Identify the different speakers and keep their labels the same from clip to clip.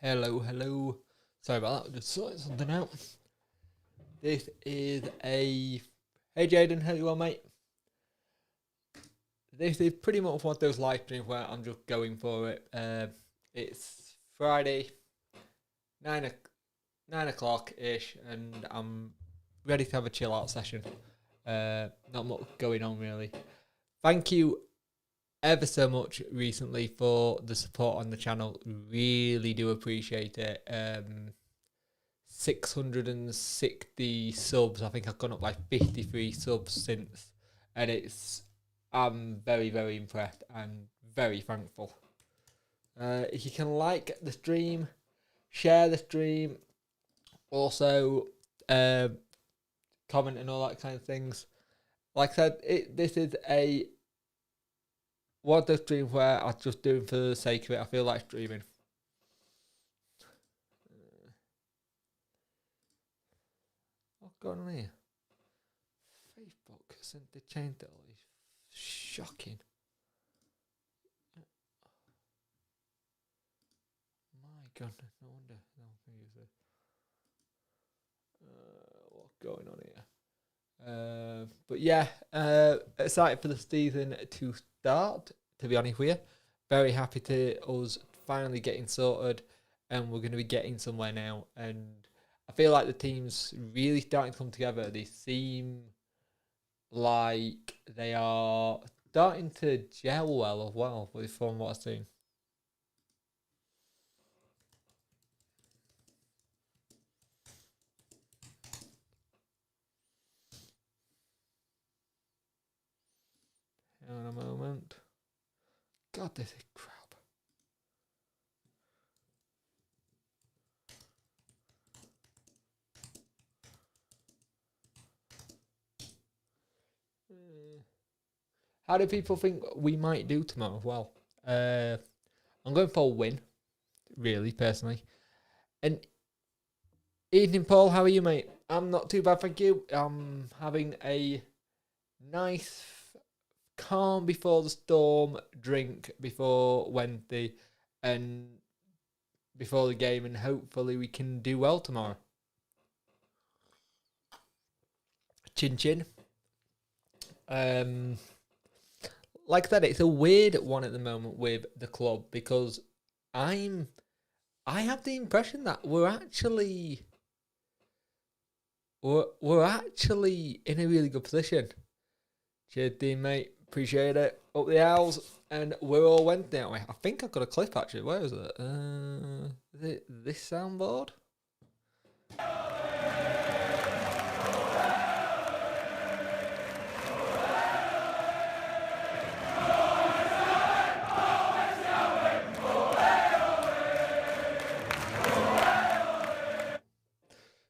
Speaker 1: Hello, hello. Sorry about that, just sorting something out. This is a... Hey Jaden, how you well, mate? This is pretty much one of those live streams where I'm just going for it. It's Friday, 9 o'clock-ish, and I'm ready to have a chill-out session. Not much going on, really. Thank you ever so much recently for the support on the channel. Really do appreciate it. 660 subs. I think I've gone up like 53 subs since, and I'm very, very impressed and very thankful. If you can like the stream, share the stream, also comment and all that kind of things. Like I said, this is one of those streams where I'm just doing for the sake of it. I feel like streaming. What's going on here? Facebook sent the change that all these. Shocking. My goodness, no wonder. What's going on here? But yeah, excited for the season to start, to be honest with you. Very happy to us finally getting sorted, and we're going to be getting somewhere now. And I feel like the team's really starting to come together. They seem like they are starting to gel well as well, from what I've seen. Hang on a moment. God, this is crap. How do people think we might do tomorrow? Well, I'm going for a win, really, personally. And evening, Paul. How are you, mate? I'm not too bad, thank you. I'm having a nice, calm before the storm drink before Wednesday and before the game, and hopefully we can do well tomorrow. Chin chin. Like I said, it's a weird one at the moment with the club because I have the impression that we're actually in a really good position. Cheers, teammate. Appreciate it. Up the owls, and we're all Wednesday, aren't we? I think I've got a clip actually. Where is it? Is it this soundboard?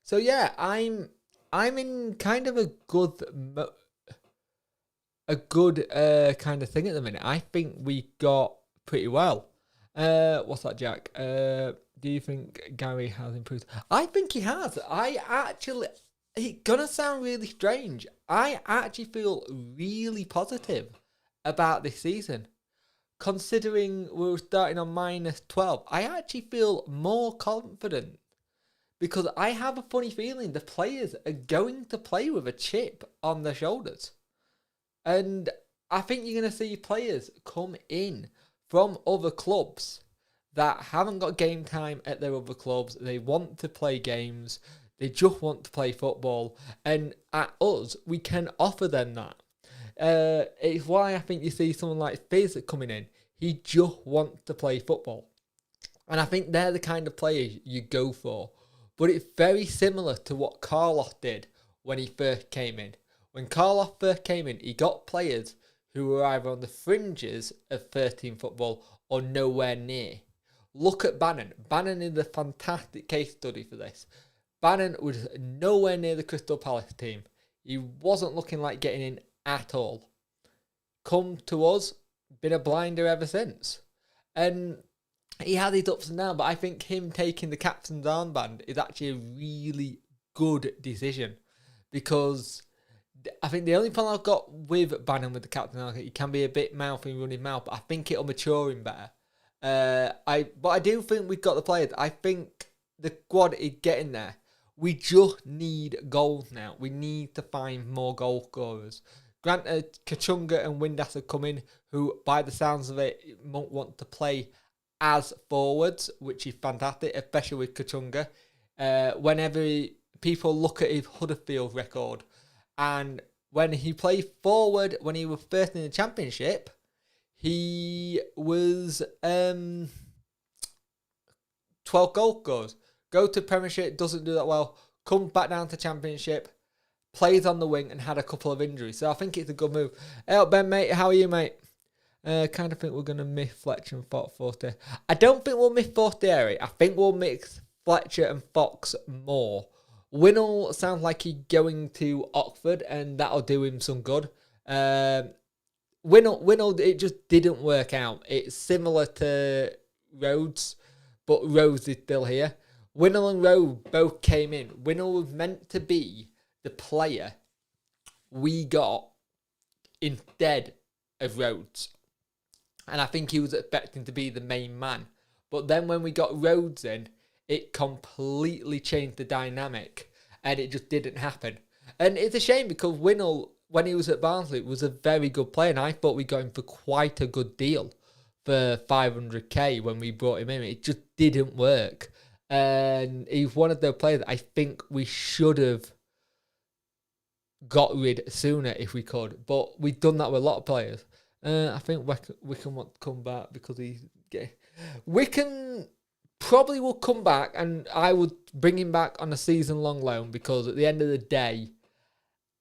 Speaker 1: So yeah, I'm in kind of a good kind of thing at the minute. I think we got pretty well. What's that, Jack? Do you think Gary has improved? I think he has. It's gonna sound really strange. I actually feel really positive about this season. Considering we were starting on -12, I actually feel more confident. Because I have a funny feeling the players are going to play with a chip on their shoulders. And I think you're going to see players come in from other clubs that haven't got game time at their other clubs. They want to play games. They just want to play football. And at us, we can offer them that. It's why I think you see someone like Fizz coming in. He just wants to play football. And I think they're the kind of players you go for. But it's very similar to what Carlos did when he first came in. When Carlos first came in, he got players who were either on the fringes of 13 football or nowhere near. Look at Bannon. Bannon is a fantastic case study for this. Bannon was nowhere near the Crystal Palace team. He wasn't looking like getting in at all. Come to us, been a blinder ever since. And he had his ups and downs, but I think him taking the captain's armband is actually a really good decision because I think the only problem I've got with Bannon with the captain, he can be a bit mouthy and run his mouth, but I think it'll mature him better. But I do think we've got the players. I think the squad is getting there. We just need goals now. We need to find more goal scorers. Granted, Kachunga and Windass have come in, who, by the sounds of it, won't want to play as forwards, which is fantastic, especially with Kachunga. Whenever people look at his Huddersfield record, and when he played forward, when he was first in the Championship, he was 12 goal scorers. Go to Premiership, doesn't do that well. Comes back down to Championship, plays on the wing, and had a couple of injuries. So I think it's a good move. Hey up, Ben, mate. How are you, mate? Kind of think we're going to miss Fletcher and Fox Forster. I don't think we'll miss Forster. I think we'll mix Fletcher and Fox more. Winnell sounds like he's going to Oxford, and that'll do him some good. Winnell, it just didn't work out. It's similar to Rhodes, but Rhodes is still here. Winnell and Rhodes both came in. Winnell was meant to be the player we got instead of Rhodes. And I think he was expecting to be the main man. But then when we got Rhodes in, it completely changed the dynamic. And it just didn't happen. And it's a shame because Winnell, when he was at Barnsley, was a very good player. And I thought we got him for quite a good deal for 500k when we brought him in. It just didn't work. And he's one of the players I think we should have got rid sooner if we could. But we've done that with a lot of players. I think Wickham wants to come back because he's gay. Wickham probably will come back, and I would bring him back on a season-long loan because at the end of the day,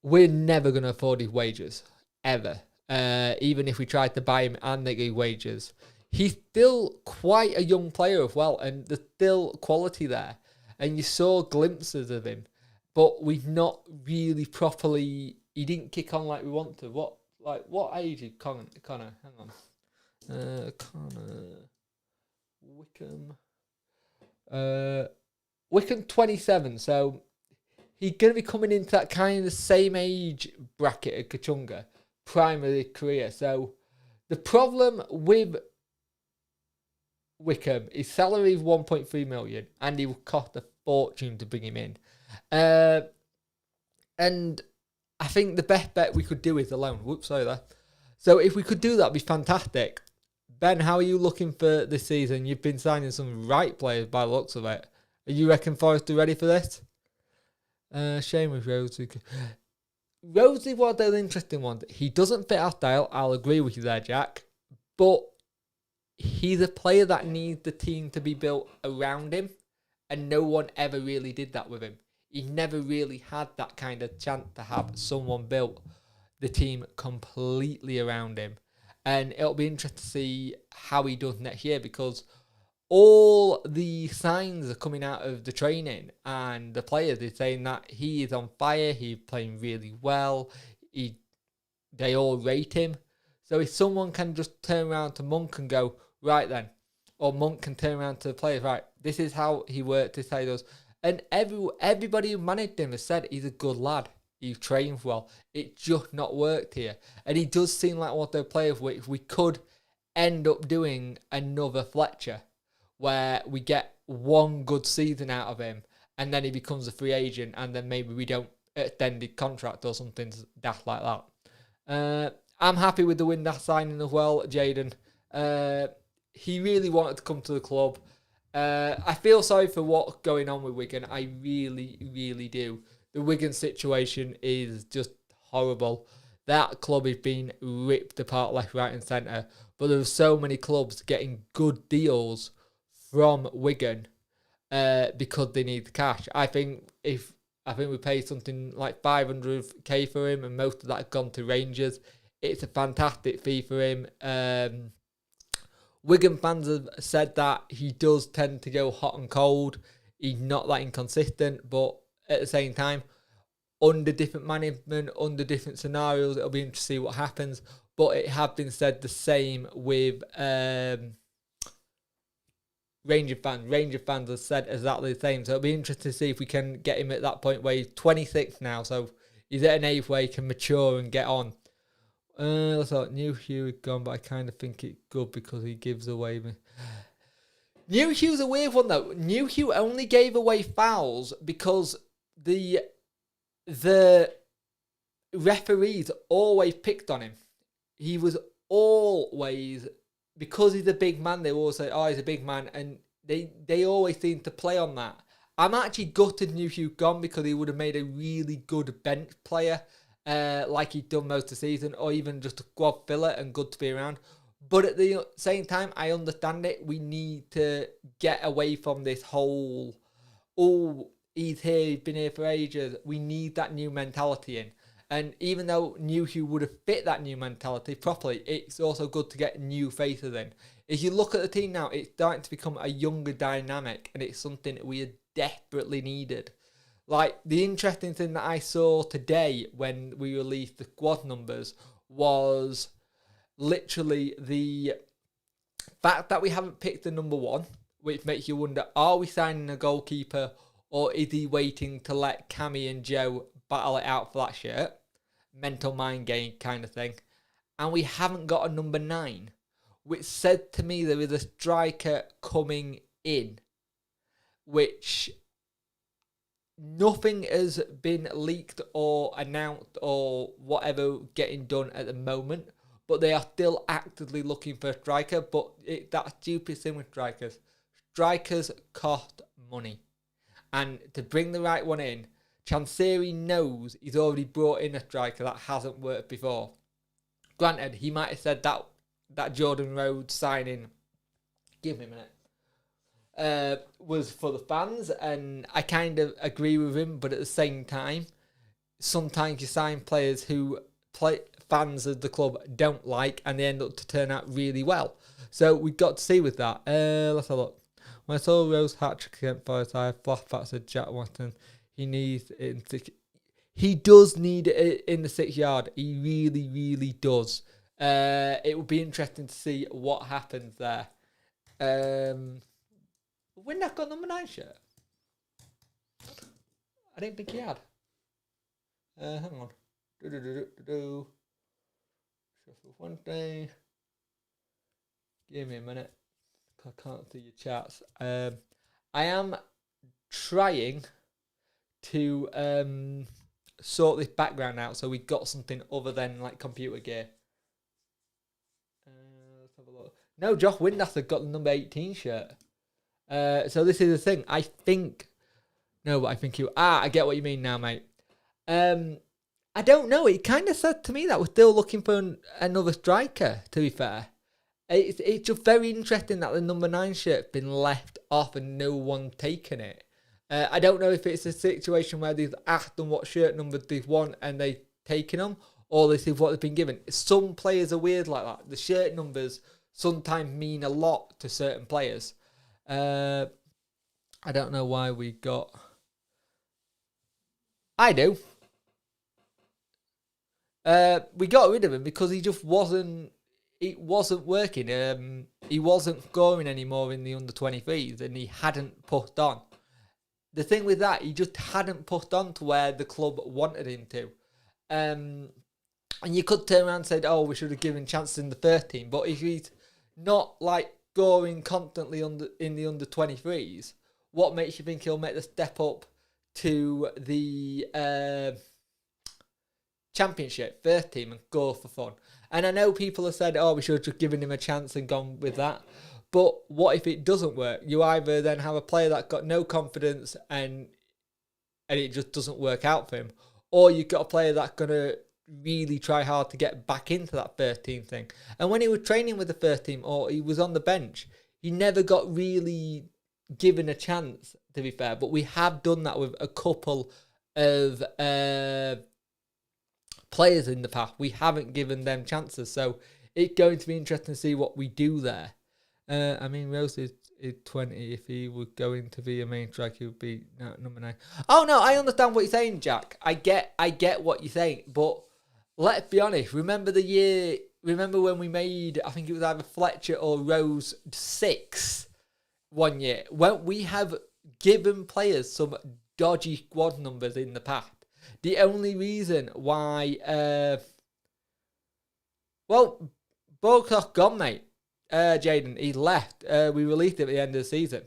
Speaker 1: we're never going to afford his wages, ever. Even if we tried to buy him and they give wages. He's still quite a young player as well, and there's still quality there. And you saw glimpses of him, but we've not really properly... He didn't kick on like we want to. What age is Connor? Hang on. Connor... Wickham 27, so he's going to be coming into that kind of the same age bracket as Kachunga, primary career. So the problem with Wickham, his salary is 1.3 million, and he will cost a fortune to bring him in. And I think the best bet we could do is a loan. Whoops, sorry there. So if we could do that, it'd be fantastic. Ben, how are you looking for this season? You've been signing some right players by the looks of it. Are you reckon Forrest are ready for this? Shame with Rhodes. Rhodes is one of those interesting ones. He doesn't fit our style. I'll agree with you there, Jack. But he's a player that needs the team to be built around him. And no one ever really did that with him. He never really had that kind of chance to have someone built the team completely around him. And it'll be interesting to see how he does next year because all the signs are coming out of the training and the players are saying that he is on fire, he's playing really well, they all rate him. So if someone can just turn around to Monk and go, right then, or Monk can turn around to the players, right, this is how he worked, this is how he does. And everybody who managed him has said he's a good lad. He trains well. It just not worked here. And he does seem like one of those players which we could end up doing another Fletcher where we get one good season out of him and then he becomes a free agent and then maybe we don't extend his contract or something daft like that. I'm happy with the Windass signing as well, Jaden. He really wanted to come to the club. I feel sorry for what's going on with Wigan. I really, really do. The Wigan situation is just horrible. That club is being ripped apart left, right and centre. But there are so many clubs getting good deals from Wigan because they need the cash. I think we paid something like 500k for him and most of that has gone to Rangers. It's a fantastic fee for him. Wigan fans have said that he does tend to go hot and cold. He's not that inconsistent, but at the same time, under different management, under different scenarios, it'll be interesting to see what happens. But it has been said the same with Ranger fans. Ranger fans have said exactly the same. So it'll be interesting to see if we can get him at that point where he's 26 now. So he's at an age where he can mature and get on. I thought New Hugh had gone, but I kind of think it's good because he gives away. New Hugh's a weird one though. New Hugh only gave away fouls because the referees always picked on him. He was always, because he's a big man, they always say, oh, he's a big man, and they always seem to play on that. I'm actually gutted New Hugh gone because he would have made a really good bench player, like he'd done most of the season, or even just a squad filler and good to be around. But at the same time, I understand it. We need to get away from this whole, oh, he's here, he's been here for ages. We need that new mentality in. And even though New Hugh would have fit that new mentality properly, it's also good to get new faces in. If you look at the team now, it's starting to become a younger dynamic, and it's something we had desperately needed. Like, the interesting thing that I saw today when we released the squad numbers was literally the fact that we haven't picked the number one, which makes you wonder, are we signing a goalkeeper, or is he waiting to let Cammy and Joe battle it out for that shirt? Mental mind game kind of thing. And we haven't got a number 9, which said to me there is a striker coming in, which nothing has been leaked or announced or whatever getting done at the moment, but they are still actively looking for a striker. But that stupid thing with strikers. Strikers cost money. And to bring the right one in, Chansiri knows he's already brought in a striker that hasn't worked before. Granted, he might have said that Jordan Rhodes signing, give me a minute, was for the fans, and I kind of agree with him, but at the same time, sometimes you sign players who fans of the club don't like, and they end up to turn out really well. So we've got to see with that. Let's have a look. When I saw Rose hat-trick against Forest, I had flashbacks of Jack Watson. He needs it in 6. He does need it in the 6 yard. He really, really does. It would be interesting to see what happens there. Windack got number 9 shirt. I didn't think he had. Hang on. Wednesday. Give me a minute. I can't see your chats. I am trying to sort this background out so we got something other than like computer gear. Let's have a look. No, Josh Windass got the number 18 shirt. So this is the thing. I think I get what you mean now, mate. I don't know. It kind of said to me that we're still looking for another striker, to be fair. It's just very interesting that the number 9 shirt's been left off and no one taken it. I don't know if it's a situation where they've asked them what shirt number they want and they've taken them, or this is what they've been given. Some players are weird like that. The shirt numbers sometimes mean a lot to certain players. I don't know why we got... I do. We got rid of him because he just wasn't... It wasn't working. He wasn't scoring anymore in the under-23s, and he hadn't pushed on. The thing with that, he just hadn't pushed on to where the club wanted him to. And you could turn around and say, oh, we should have given chances in the first team. But if he's not like scoring constantly in the under-23s, what makes you think he'll make the step up to the Championship first team and go for fun? And I know people have said, oh, we should have just given him a chance and gone with that. But what if it doesn't work? You either then have a player that got no confidence and it just doesn't work out for him, or you've got a player that's going to really try hard to get back into that first team thing. And when he was training with the first team or he was on the bench, he never got really given a chance, to be fair. But we have done that with a couple of players in the past. We haven't given them chances. So it's going to be interesting to see what we do there. I mean, Rose is 20. If he was going to be a main striker, he would be number 9. Oh, no, I understand what you're saying, Jack. I get what you're saying. But let's be honest. Remember when we made, I think it was either Fletcher or Rose 6 one year? Well, we have given players some dodgy squad numbers in the past. The only reason why Well, Bocock gone, mate. Jaden, he left. We released him at the end of the season.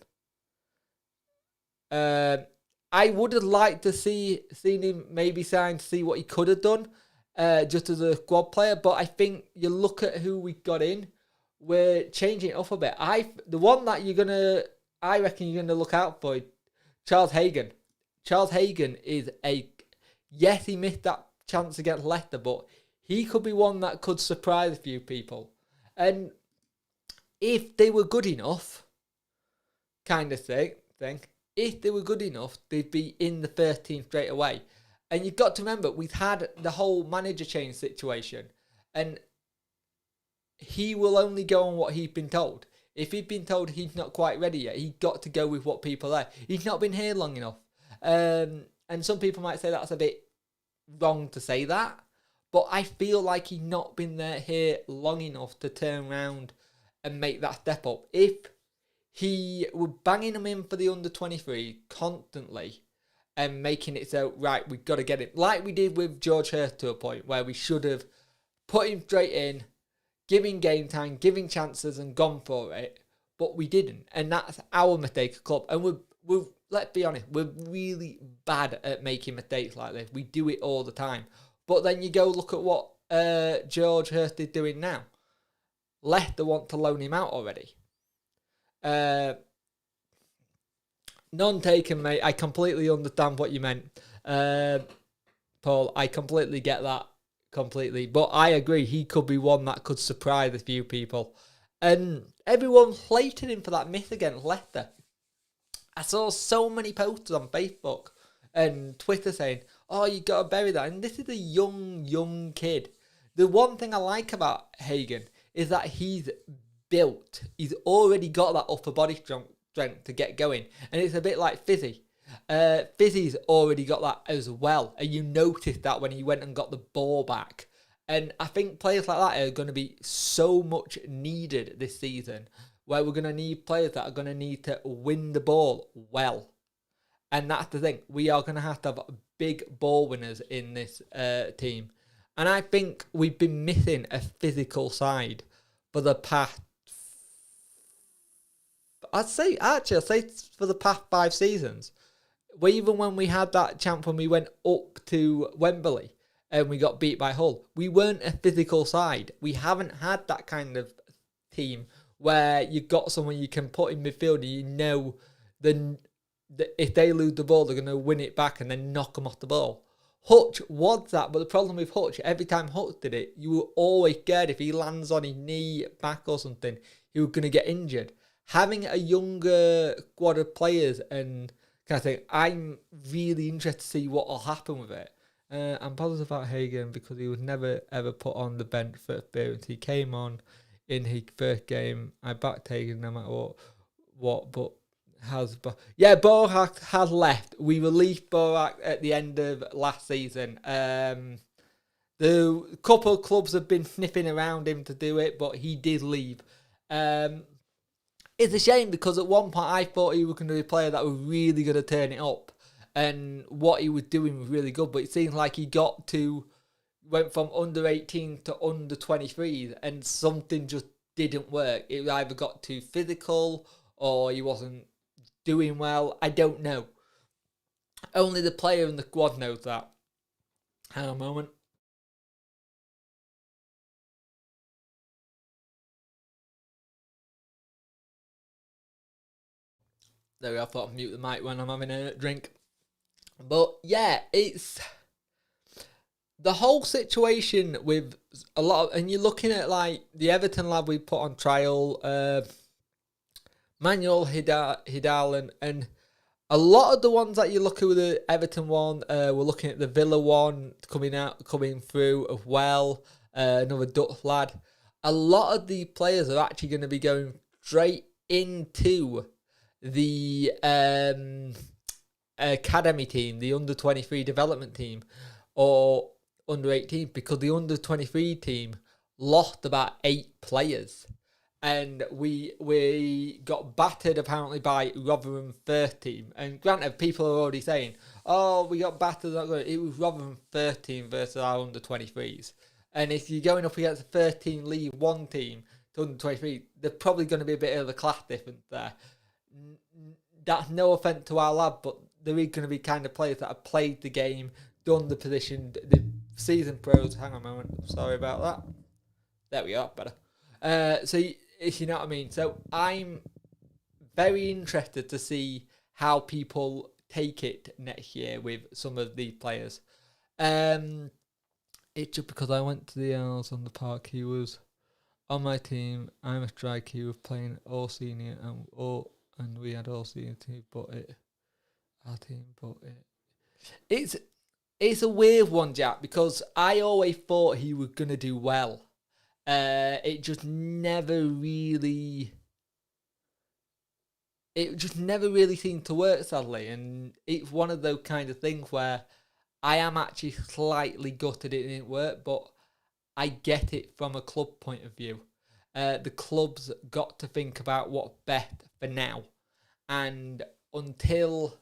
Speaker 1: I would have liked to seen him maybe sign to see what he could have done, just as a squad player. But I think you look at who we got in, we're changing it up a bit. The one that I reckon you're gonna look out for, Charles Hagan. Charles Hagan is yes, he missed that chance against Leicester, but he could be one that could surprise a few people. And if they were good enough, kind of thing, if they were good enough, they'd be in the first team straight away. And you've got to remember, we've had the whole manager change situation, and he will only go on what he's been told. If he'd been told he's not quite ready yet, he got to go with what people are. He's not been here long enough. And some people might say that's a bit wrong to say that, but I feel like he's not been here long enough to turn around and make that step up. If he were banging him in for the under-23 constantly and making it so, right, we've got to get him, like we did with George Hurst to a point where we should have put him straight in, giving game time, giving chances and gone for it, but we didn't. And that's our mistake as a club. And we're let's be honest, we're really bad at making mistakes like this. We do it all the time. But then you go look at what George Hurst is doing now. Leicester want to loan him out already. None taken, mate. I completely understand what you meant. Paul, I completely get that. Completely. But I agree, he could be one that could surprise a few people. And everyone slated him for that miss against Leicester. I saw so many posters on Facebook and Twitter saying, oh, you got to bury that. And this is a young kid. The one thing I like about Hagan is that he's built. He's already got that upper body strength to get going. And it's a bit like Fizzy. Fizzy's already got that as well. And you noticed that when he went and got the ball back. And I think players like that are going to be so much needed this season, where we're going to need players that are going to need to win the ball well. And that's the thing. We are going to have big ball winners in this team. And I think we've been missing a physical side for the past, I'd say for the past 5 seasons. Where even when we had that chance when we went up to Wembley and we got beat by Hull, we weren't a physical side. We haven't had that kind of team where you've got someone you can put in midfield and you know if they lose the ball, they're going to win it back and then knock them off the ball. Hutch was that, but the problem with Hutch, every time Hutch did it, you were always scared if he lands on his knee, back or something, he was going to get injured. Having a younger squad of players and kind of thing, I'm really interested to see what will happen with it. I'm positive about Hagan because he was never ever put on the bench for experience. He came on in his first game. I backed Hagan no matter what, but Borak has left. We released Borak at the end of last season. The couple of clubs have been sniffing around him to do it, but he did leave. It's a shame because at one point I thought he was going to be a player that was really going to turn it up, and what he was doing was really good. But it seems like he went from under 18 to under 23, and something just didn't work. It either got too physical or he wasn't doing well. I don't know. Only the player and the squad knows that. Hang on a moment. There we go. I thought I'd mute the mic when I'm having a drink. But yeah, it's the whole situation with a lot of, and you're looking at like the Everton lad we put on trial, Manuel Hidalgo, and a lot of the ones that you look at with the Everton one, we're looking at the Villa one coming through as well, another Dutch lad. A lot of the players are actually going to be going straight into the academy team, the under-23 development team, or under-18, because the under-23 team lost about 8 players. And we got battered apparently by Rotherham first team. And granted, people are already saying, oh, we got battered. It was Rotherham first team versus our under-23s. And if you're going up against a 13 League One team to under 23, there's probably going to be a bit of a class difference there. That's no offence to our lad, but there is going to be kind of players that have played the game, done the position, the season pros. Hang on a moment, sorry about that. There we are, better. So if you know what I mean. So I'm very interested to see how people take it next year with some of these players. It's just because I went to the Isles on the park. He was on my team. I'm a striker. He was playing all senior and we had all senior team, but it's a weird one, Jack, because I always thought he was gonna do well. It just never really seemed to work, sadly, and it's one of those kind of things where I am actually slightly gutted it didn't work, but I get it from a club point of view. The club's got to think about what's best for now, and until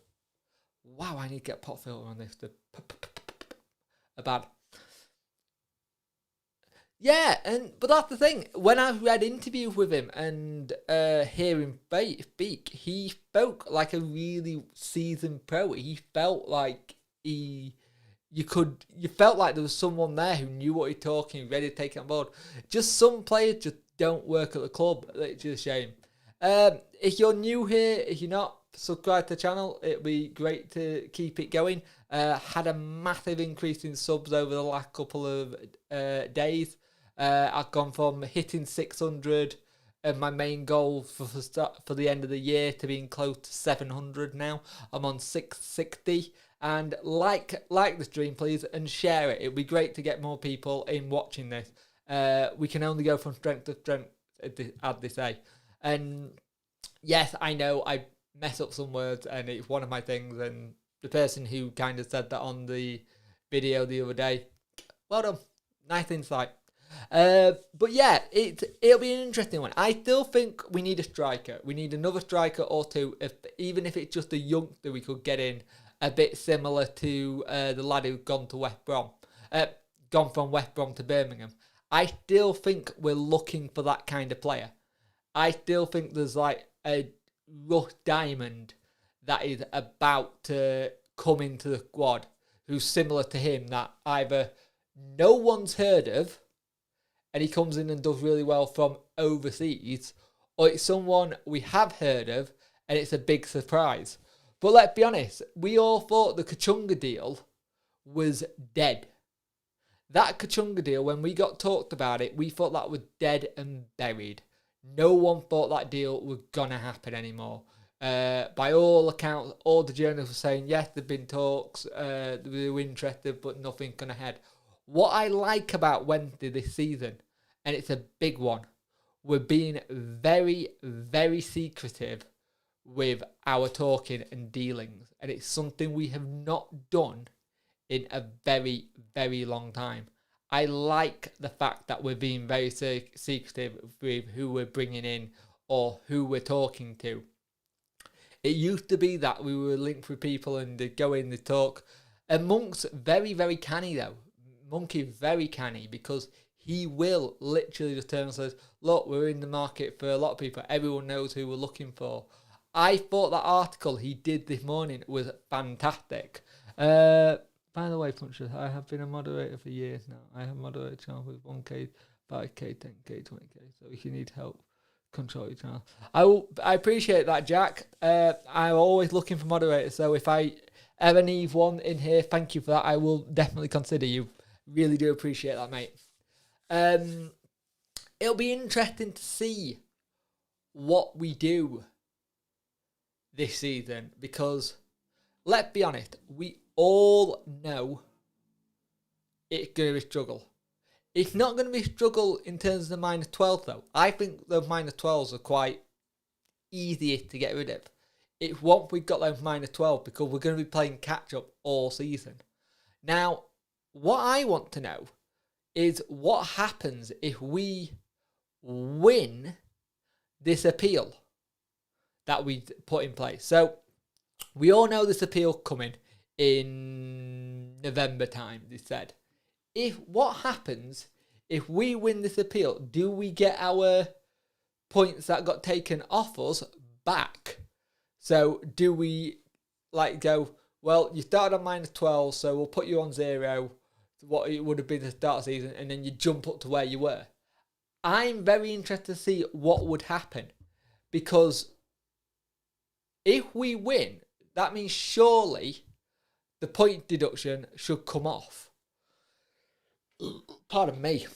Speaker 1: I need to get a pop filter on this. Bad. Yeah, but that's the thing. When I've read interviews with him and hear him speak, he spoke like a really seasoned pro. He felt like you felt like there was someone there who knew what he's talking, ready to take it on board. Just some players just don't work at the club. It's just a shame. If you're new here, if you're not, subscribe to the channel. It'd be great to keep it going. Had a massive increase in subs over the last couple of days. I've gone from hitting 600 and my main goal for the end of the year to being close to 700 now. I'm on 660. And like the stream, please, and share it. It'd be great to get more people in watching this. We can only go from strength to strength, as they say. And yes, I know I mess up some words, and it's one of my things. And the person who kind of said that on the video the other day, well done, nice insight. But yeah, it'll be an interesting one. I still think we need a striker. We need another striker or two, even if it's just a youngster we could get in, a bit similar to the lad who's gone from West Brom to Birmingham. I still think we're looking for that kind of player. I still think there's like a rough diamond that is about to come into the squad who's similar to him, that either no one's heard of and he comes in and does really well from overseas, or it's someone we have heard of and it's a big surprise. But let's be honest, we all thought the Kachunga deal was dead. That Kachunga deal, when we got talked about it, we thought that was dead and buried. No one thought that deal was going to happen anymore. By all accounts, all the journalists were saying, yes, there have been talks, they were interested, but nothing going ahead. What I like about Wednesday this season, and it's a big one, we're being very, very secretive with our talking and dealings. And it's something we have not done in a very, very long time. I like the fact that we're being very secretive with who we're bringing in or who we're talking to. It used to be that we were linked with people and they'd go in, they'd talk. And Monk's very, very canny though. Monkey very canny, because he will literally just turn and says, look, we're in the market for a lot of people. Everyone knows who we're looking for. I thought that article he did this morning was fantastic. By the way, Puncher, I have been a moderator for years now. I have moderated channel with 1K, 5K, 10K, 20K. So if you need help, control your channel. I appreciate that, Jack. I'm always looking for moderators. So if I ever need one in here, thank you for that. I will definitely consider you. Really do appreciate that, mate. It'll be interesting to see what we do this season, because let's be honest, we all know it's going to be a struggle. It's not going to be a struggle in terms of the minus 12 though. I think the minus 12s are quite easier to get rid of. It's once we've got those minus 12, because we're going to be playing catch up all season. Now, what I want to know is what happens if we win this appeal that we put in place. So we all know this appeal coming in November time, they said. What happens If we win this appeal, do we get our points that got taken off us back? So do we like go, well, you started on -12, so we'll put you on 0, what it would have been the start of the season, and then you jump up to where you were? I'm very interested to see what would happen, because if we win, that means surely the point deduction should come off. Pardon me.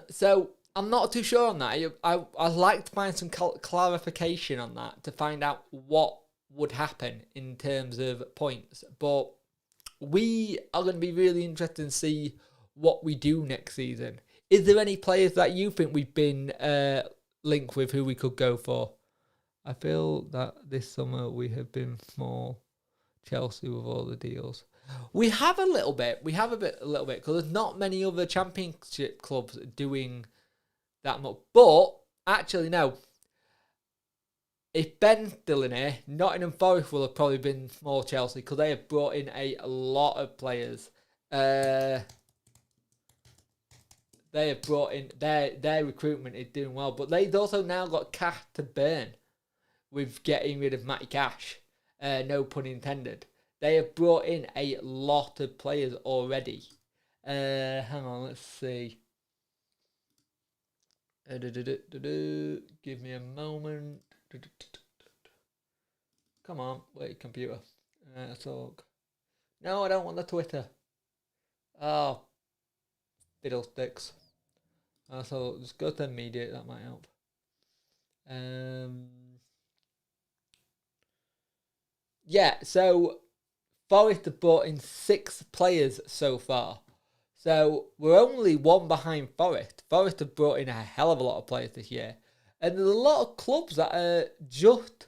Speaker 1: So I'm not too sure on that. I'd like to find some clarification on that to find out what would happen in terms of points. But we are going to be really interested to see what we do next season. Is there any players that you think we've been linked with who we could go for? I feel that this summer we have been more Chelsea with all the deals. We have a little bit. We have a little bit, because there's not many other Championship clubs doing that much. But actually, no. If Ben's still in here, Nottingham Forest will have probably been more Chelsea, because they have brought in a lot of players. They have brought in their recruitment is doing well, but they've also now got cash to burn with getting rid of Matty Cash. No pun intended. They have brought in a lot of players already. Hang on, let's see. Give me a moment. Come on, wait, computer. Talk. No, I don't want the Twitter. Oh, fiddlesticks. So just go to media, that might help. Yeah, so Forest have brought in 6 players so far. So we're only one behind Forest. Forest have brought in a hell of a lot of players this year. And there's a lot of clubs that are just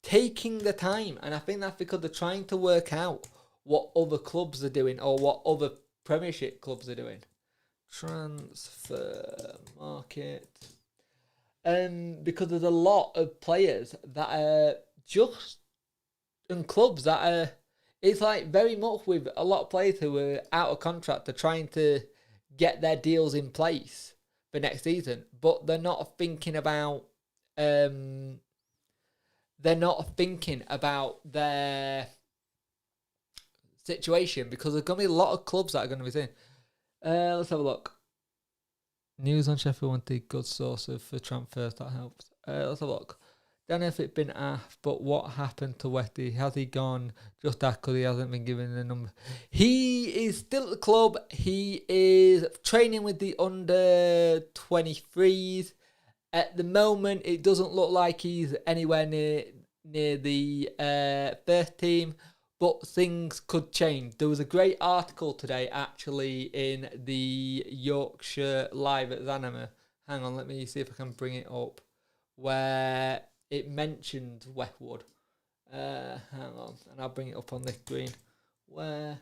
Speaker 1: taking the time. And I think that's because they're trying to work out what other clubs are doing, or what other Premiership clubs are doing. Transfer market. Because there's a lot of players that are just, and clubs that are, it's like very much with a lot of players who are out of contract, they're trying to get their deals in place for next season, but they're not thinking about their situation, because there's going to be a lot of clubs that are going to be saying, let's have a look. News on Sheffield Wednesday, good source for transfers, that helps. Let's have a look. Don't know if it's been asked, but what happened to Wednesday? Has he gone just that because he hasn't been given the number? He is still at the club. He is training with the under 23s. At the moment, it doesn't look like he's anywhere near the first team, but things could change. There was a great article today, actually, in the Yorkshire Live at Zanama. Hang on, let me see if I can bring it up. Where it mentioned Westwood. Hang on, and I'll bring it up on this screen. Westwood.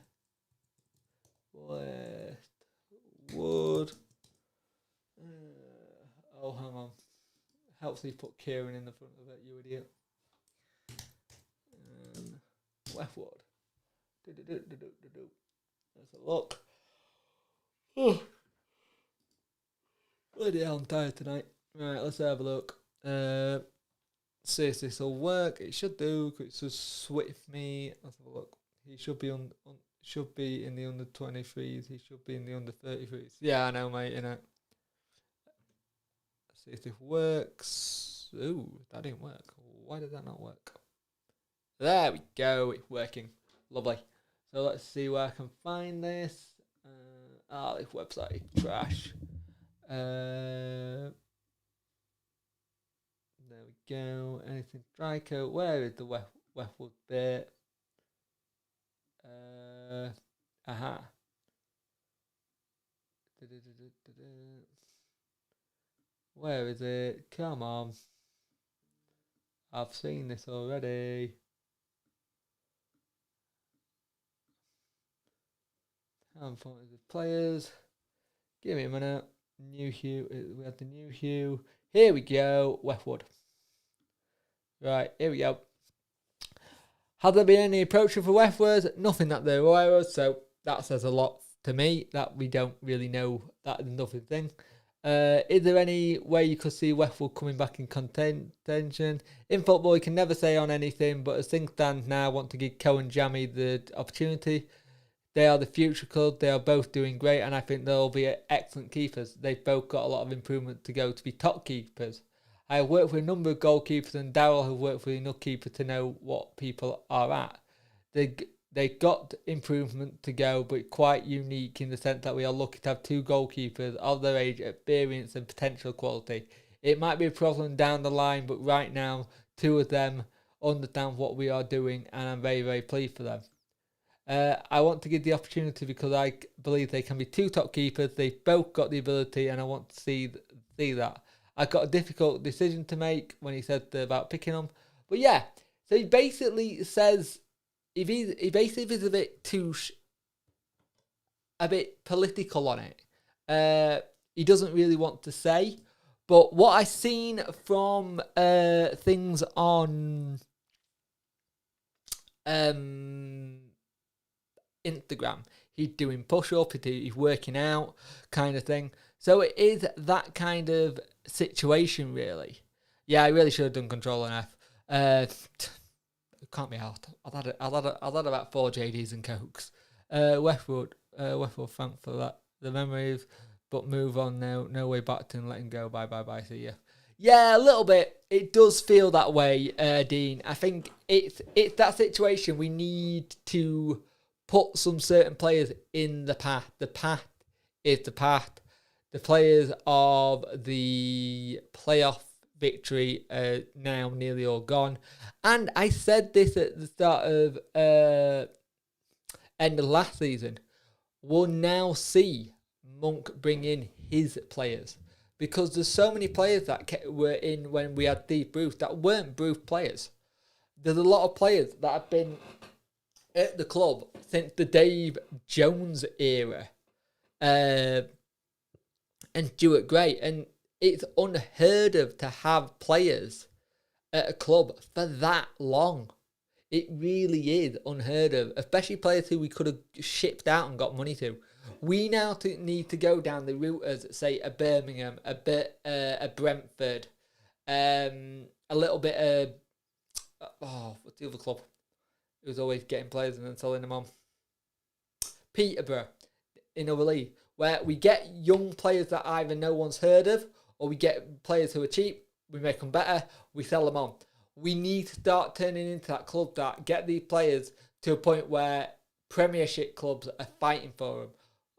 Speaker 1: Oh, hang on. Helps you put Kieran in the front of it, you idiot. Westwood. Let's have a look. Oh. Bloody hell, I'm tired tonight. Right, let's have a look. See if this will work. It should do. It's just switch me. Let's have a look. He should be should be in the under 23s. He should be in the under 33s. Yeah, I know, mate. You know. Let's see if this works. Ooh, that didn't work. Why did that not work? There we go. It's working. Lovely. So let's see where I can find this. This website is trash. There we go. Anything striker? Where is the Westwood bit? Aha. Where is it? Come on. I've seen this already. I'm finding the players. Give me a minute. New Hugh. We had the new Hugh. Here we go. Westwood. Right, here we go. Have there been any approach for Westwood? Nothing that they're aware of, so that says a lot to me that we don't really know that nothing thing. Is there any way you could see Westwood coming back in contention? In football, you can never say on anything, but as things stand now, I want to give Cohen and Jamie the opportunity. They are the future club. They are both doing great, and I think they'll be excellent keepers. They've both got a lot of improvement to go to be top keepers. I have worked with a number of goalkeepers, and Darryl has worked with enough keepers to know what people are at. They got improvement to go, but quite unique in the sense that we are lucky to have two goalkeepers of their age, experience, and potential quality. It might be a problem down the line, but right now, two of them understand what we are doing, and I'm very, very pleased for them. I want to give the opportunity because I believe they can be two top keepers. They've both got the ability, and I want to see that. I got a difficult decision to make when he said about picking them, but yeah. So he basically says if he basically is a bit a bit political on it. He doesn't really want to say, but what I've seen from things on Instagram, he's doing push-up, he's working out kind of thing. So it is that kind of situation, really. Yeah, I really should have done Control and F. Can't be out. I've had about 4 JDs and Cokes. Westwood, thank for that. The memories, but move on now. No way back to letting go. Bye. See ya. Yeah, a little bit. It does feel that way, Dean. I think it's that situation. We need to put some certain players in the path. The path is the path. The players of the playoff victory are now nearly all gone. And I said this at the start of end of last season. We'll now see Monk bring in his players. Because there's so many players that were in when we had Steve Bruce that weren't Bruce players. There's a lot of players that have been at the club since the Dave Jones era. And Stuart Gray. And it's unheard of to have players at a club for that long. It really is unheard of, especially players who we could have shipped out and got money to. We now need to go down the route as, say, a Birmingham, a Brentford, a little bit of, what's the other club? It was always getting players and then selling them on. Peterborough in our league, where we get young players that either no one's heard of, or we get players who are cheap, we make them better, we sell them on. We need to start turning into that club that get these players to a point where Premiership clubs are fighting for them.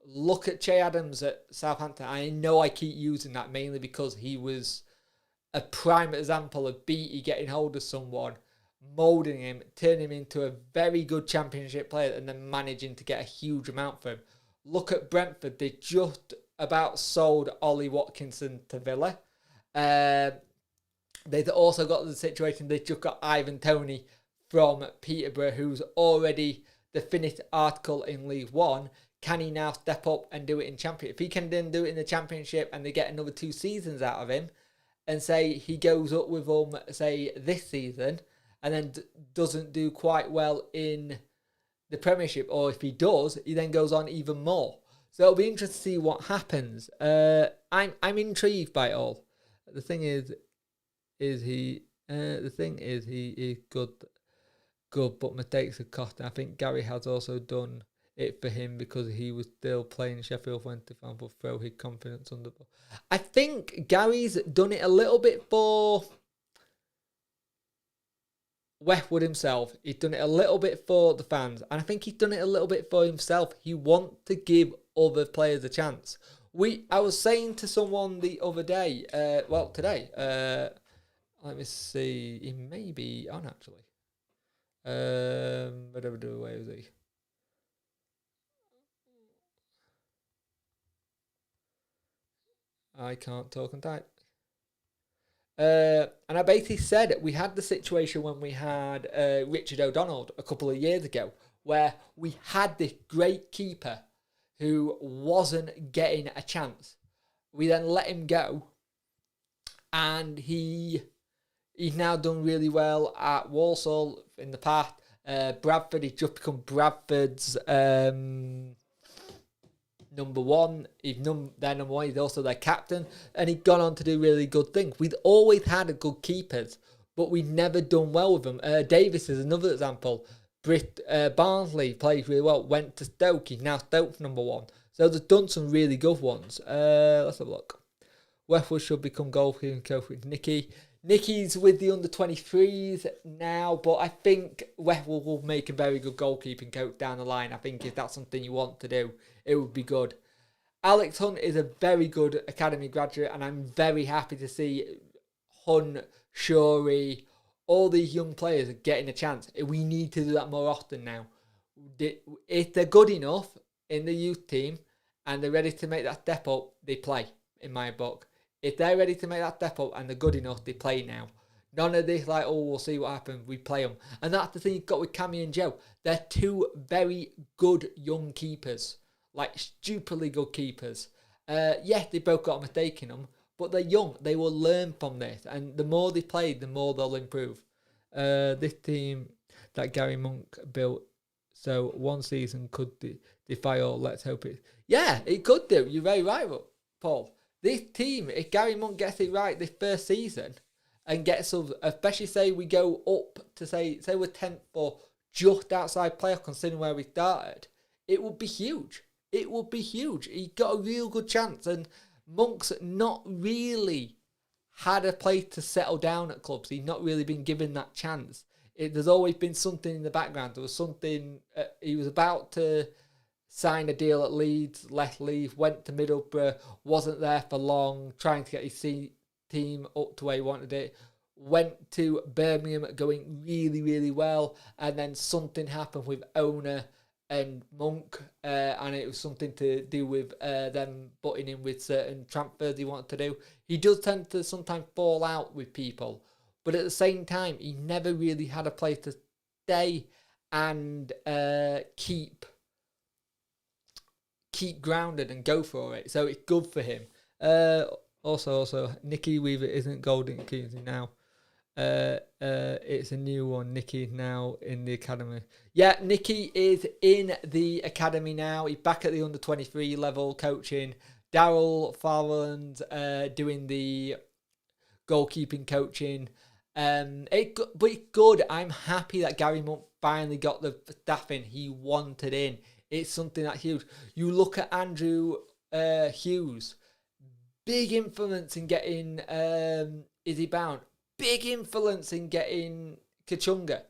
Speaker 1: Look at Che Adams at Southampton. I know I keep using that mainly because he was a prime example of Beattie getting hold of someone, moulding him, turning him into a very good Championship player, and then managing to get a huge amount for him. Look at Brentford. They just about sold Ollie Watkinson to Villa. They've also got the situation they just got Ivan Toney from Peterborough, who's already the finished article in League One. Can he now step up and do it in Championship? If he can then do it in the Championship and they get another 2 seasons out of him, and say he goes up with them, say, this season, and then doesn't do quite well in the Premiership, or if he does, he then goes on even more. So it'll be interesting to see what happens. I'm intrigued by it all. The thing is he is good, but mistakes are costing. I think Gary has also done it for him because he was still playing Sheffield Wednesday fan, but throw his confidence under the ball. I think Gary's done it a little bit for Westwood himself. He's done it a little bit for the fans, and I think he's done it a little bit for himself. He wants to give other players a chance. I was saying to someone the other day, today, let me see, he may be on actually. Where was he? I can't talk and type. And I basically said we had the situation when we had Richard O'Donnell a couple of years ago, where we had this great keeper who wasn't getting a chance. We then let him go, and he's now done really well at Walsall in the past. Bradford, he's just become Bradford's number one. Their number one. He's also their captain, and he'd gone on to do really good things. We'd always had a good keepers, but we'd never done well with them. Davis is another example. Barnsley plays really well. Went to Stoke. He's now Stoke's number one. So they've done some really good ones. Let's have a look. Westwood should become goalkeeping coach with Nicky. Nicky's with the under-23s now, but I think Westwood will make a very good goalkeeping coach down the line. I think if that's something you want to do, it would be good. Alex Hunt is a very good academy graduate, and I'm very happy to see Hunt, Shuri, all these young players are getting a chance. We need to do that more often now. If they're good enough in the youth team and they're ready to make that step up, they play, in my book. If they're ready to make that step up and they're good enough, they play now. None of this like, oh, we'll see what happens, we play them. And that's the thing you've got with Cammy and Joe. They're two very good young keepers. Like, stupidly good keepers. Yes, they both got a mistake in them, but they're young. They will learn from this. And the more they play, the more they'll improve. This team that Gary Monk built, so one season could defy all. Let's hope it. Yeah, it could do. You're very right, Paul. This team, if Gary Monk gets it right this first season and gets us, especially say we go up to say we're 10th or just outside playoff considering where we started, it would be huge. It would be huge. He got a real good chance, and Monk's not really had a place to settle down at clubs. He's not really been given that chance. There's always been something in the background. There was something, he was about to sign a deal at Leeds, left Leeds, went to Middlesbrough, wasn't there for long, trying to get his team up to where he wanted it, went to Birmingham going really, really well, and then something happened with owner and Monk, and it was something to do with them butting in with certain transfers he wanted to do. He does tend to sometimes fall out with people, but at the same time, he never really had a place to stay and keep grounded and go for it. So it's good for him. Also, Nicky Weaver isn't golden Kingsley now. It's a new one. Nicky now in the academy. Yeah, Nicky is in the academy now. He's back at the under-23 level coaching. Daryl Farland doing the goalkeeping coaching. But it's good. I'm happy that Gary Monk finally got the staffing he wanted in. It's something that's huge. You look at Andrew Hughes, big influence in getting Izzy Bound, big influence in getting Kachunga,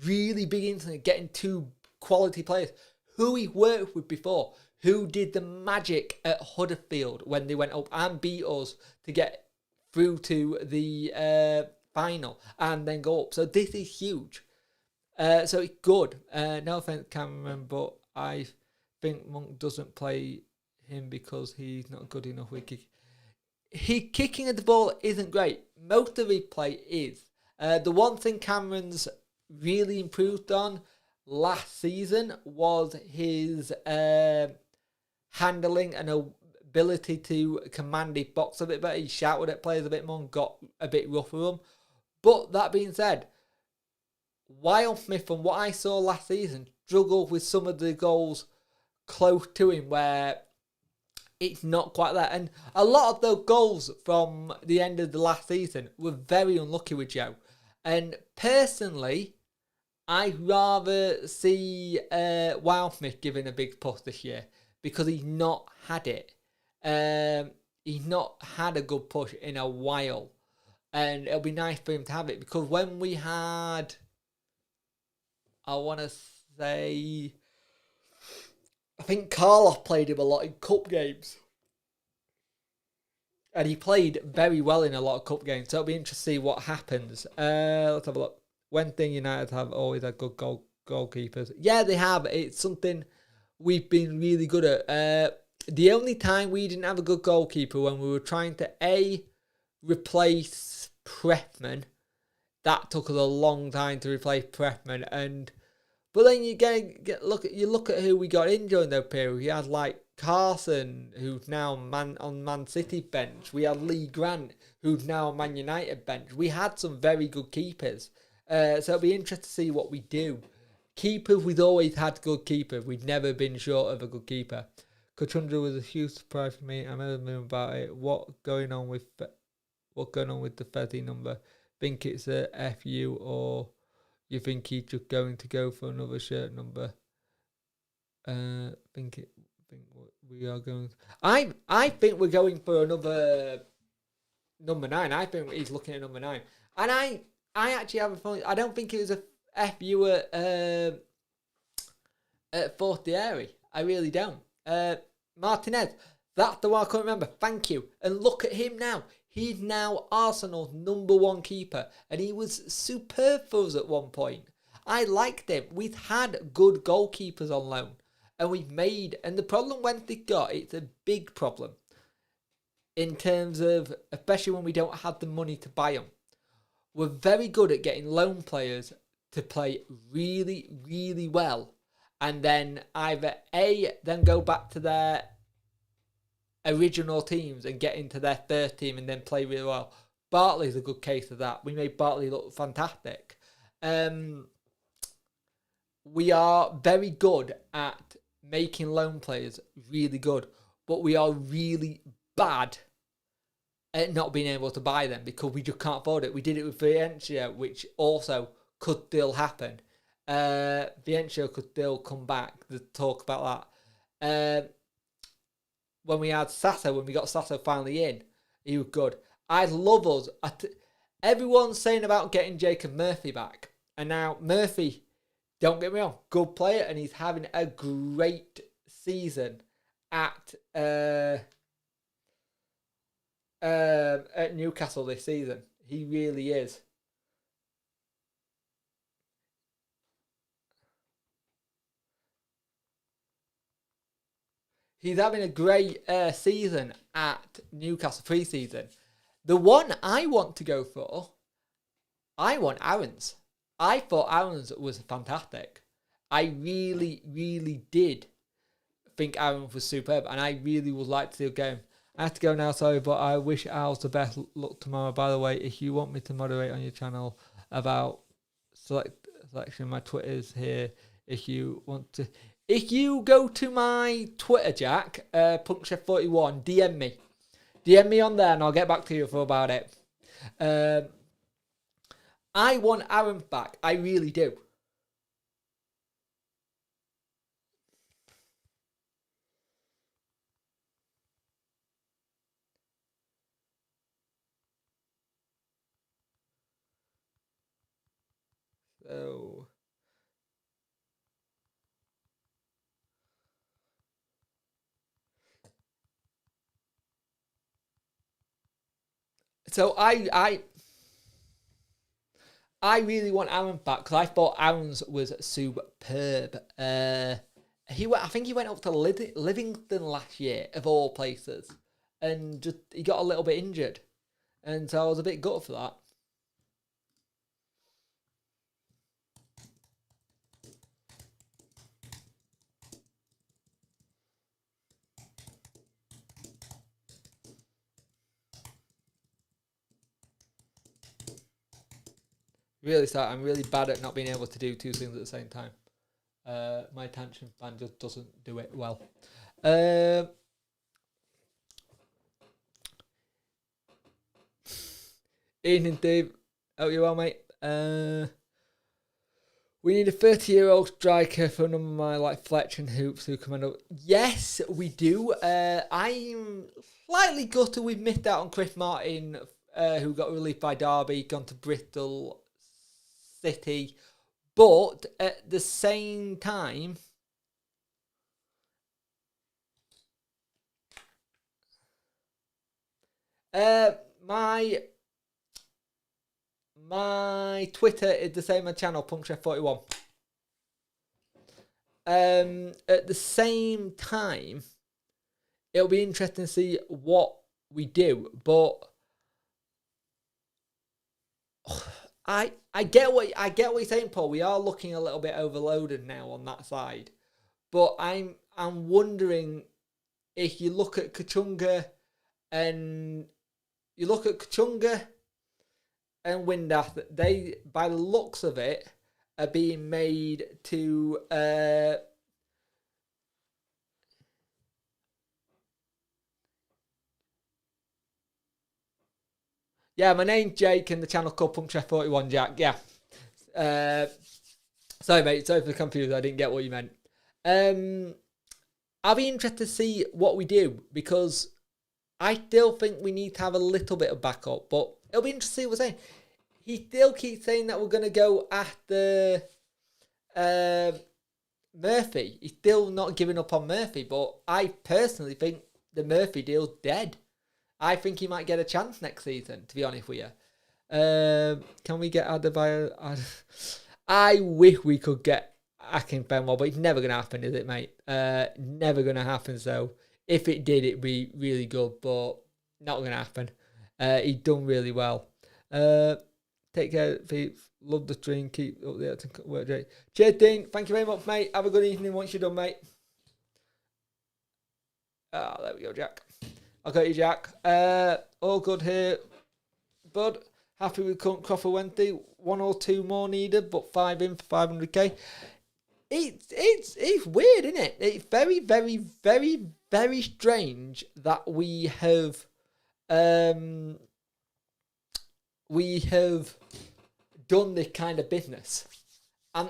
Speaker 1: really big influence in getting two quality players who he worked with before, who did the magic at Huddersfield when they went up and beat us to get through to the final and then go up. So this is huge. So it's good. No offense, Cameron, but I think Monk doesn't play him because he's not good enough with kicking. His kicking of the ball isn't great. Most of his play is. The one thing Cameron's really improved on last season was his handling and ability to command his box a bit better. He shouted at players a bit more and got a bit rough with them. But that being said, Wildsmith, from what I saw last season, struggled with some of the goals close to him where it's not quite there. And a lot of those goals from the end of the last season were very unlucky with Joe. And personally, I'd rather see Wildsmith giving a big push this year because he's not had it. He's not had a good push in a while. And it'll be nice for him to have it because when we had, I want to say, I think Karloff played him a lot in cup games. And he played very well in a lot of cup games. So it'll be interesting to see what happens. Let's have a look. Wednesday United have always had good goalkeepers. Yeah, they have. It's something we've been really good at. The only time we didn't have a good goalkeeper when we were trying to replace Pressman. That took us a long time to replace Pressman, but then you look at who we got in during that period. We had like Carson, who's now on Man City bench. We had Lee Grant, who's now on Man United bench. We had some very good keepers. So it'll be interesting to see what we do. Keepers, we've always had good keepers. We've never been short of a good keeper. Kachundra was a huge surprise for me. I'm over about it. What's going on with the Fezzi number? Think it's a FU, or you think he's just going to go for another shirt number? Think we are going. I think we're going for another number 9. I think he's looking at number 9, and I actually have a feeling. I don't think it was a FU at Fortieri. I really don't. Martinez, that's the one I couldn't remember. Thank you. And look at him now. He's now Arsenal's number 1 keeper, and he was superb for us at one point. I liked him. We've had good goalkeepers on loan, and we've made. And the problem Wednesday got, it's a big problem in terms of, especially when we don't have the money to buy them. We're very good at getting loan players to play really, really well, and then either then go back to their original teams and get into their first team and then play really well. Bartley's a good case of that. We made Bartley look fantastic. We are very good at making loan players really good, but we are really bad at not being able to buy them because we just can't afford it. We did it with Valencia, which also could still happen. Valencia could still come back. The talk about that. When we had Sasso, when we got Sasso finally in, he was good. I love us. Everyone's saying about getting Jacob Murphy back. And now Murphy, don't get me wrong, good player, and he's having a great season at Newcastle this season. He really is. He's having a great season at Newcastle pre-season. The one I want to go for, I want Aaron's. I thought Aaron's was fantastic. I really, really did think Aaron's was superb, and I really would like to see a game. I have to go now, sorry, but I wish Al's the best luck tomorrow. By the way, if you want me to moderate on your channel about selection, my Twitter's here. If you want to... If you go to my Twitter, Jack, Punkchef41, DM me. DM me on there and I'll get back to you about it. I want Aaron back. I really do. So I really want Aaron back because I thought Aaron's was superb. I think he went up to Livingston last year, of all places, and just he got a little bit injured, and so I was a bit gutted for that. Really sorry, I'm really bad at not being able to do two things at the same time. My attention span just doesn't do it well. Ian and Dave, hope you're well, mate. We need a 30-year-old striker for one of my Fletch and Hoops who come up. Yes, we do. I'm slightly gutted we've missed out on Chris Martin, who got released by Derby, gone to Bristol City, but at the same time, my Twitter is the same as channel Punkchef41. At the same time, it'll be interesting to see what we do, but I get what you're saying, Paul. We are looking a little bit overloaded now on that side, but I'm wondering if you look at Kachunga and Windass, they, by the looks of it, are being made to Yeah, my name's Jake and the channel called Pumpchef41 Jack. Yeah. Sorry, mate. Sorry for the confusion. I didn't get what you meant. I'll be interested to see what we do because I still think we need to have a little bit of backup, but it'll be interesting to see what we're saying. He still keeps saying that we're going to go after Murphy. He's still not giving up on Murphy, but I personally think the Murphy deal's dead. I think he might get a chance next season, to be honest with you. Can we get Adebayo? I wish we could get Akin Benwell, but it's never going to happen, is it, mate? Never going to happen, so if it did, it'd be really good, but not going to happen. He's done really well. Take care, Pete. Love the stream. Keep up the work, Jake. Cheers, Dean. Thank you very much, mate. Have a good evening once you're done, mate. Ah, there we go, Jack. I got you, Jack. All good here, bud. Happy with Crawford Wednesday. 1 or 2 more needed, but 5 in for 500k. It's weird, isn't it? It's very, very, very, very strange that we have done this kind of business. I'm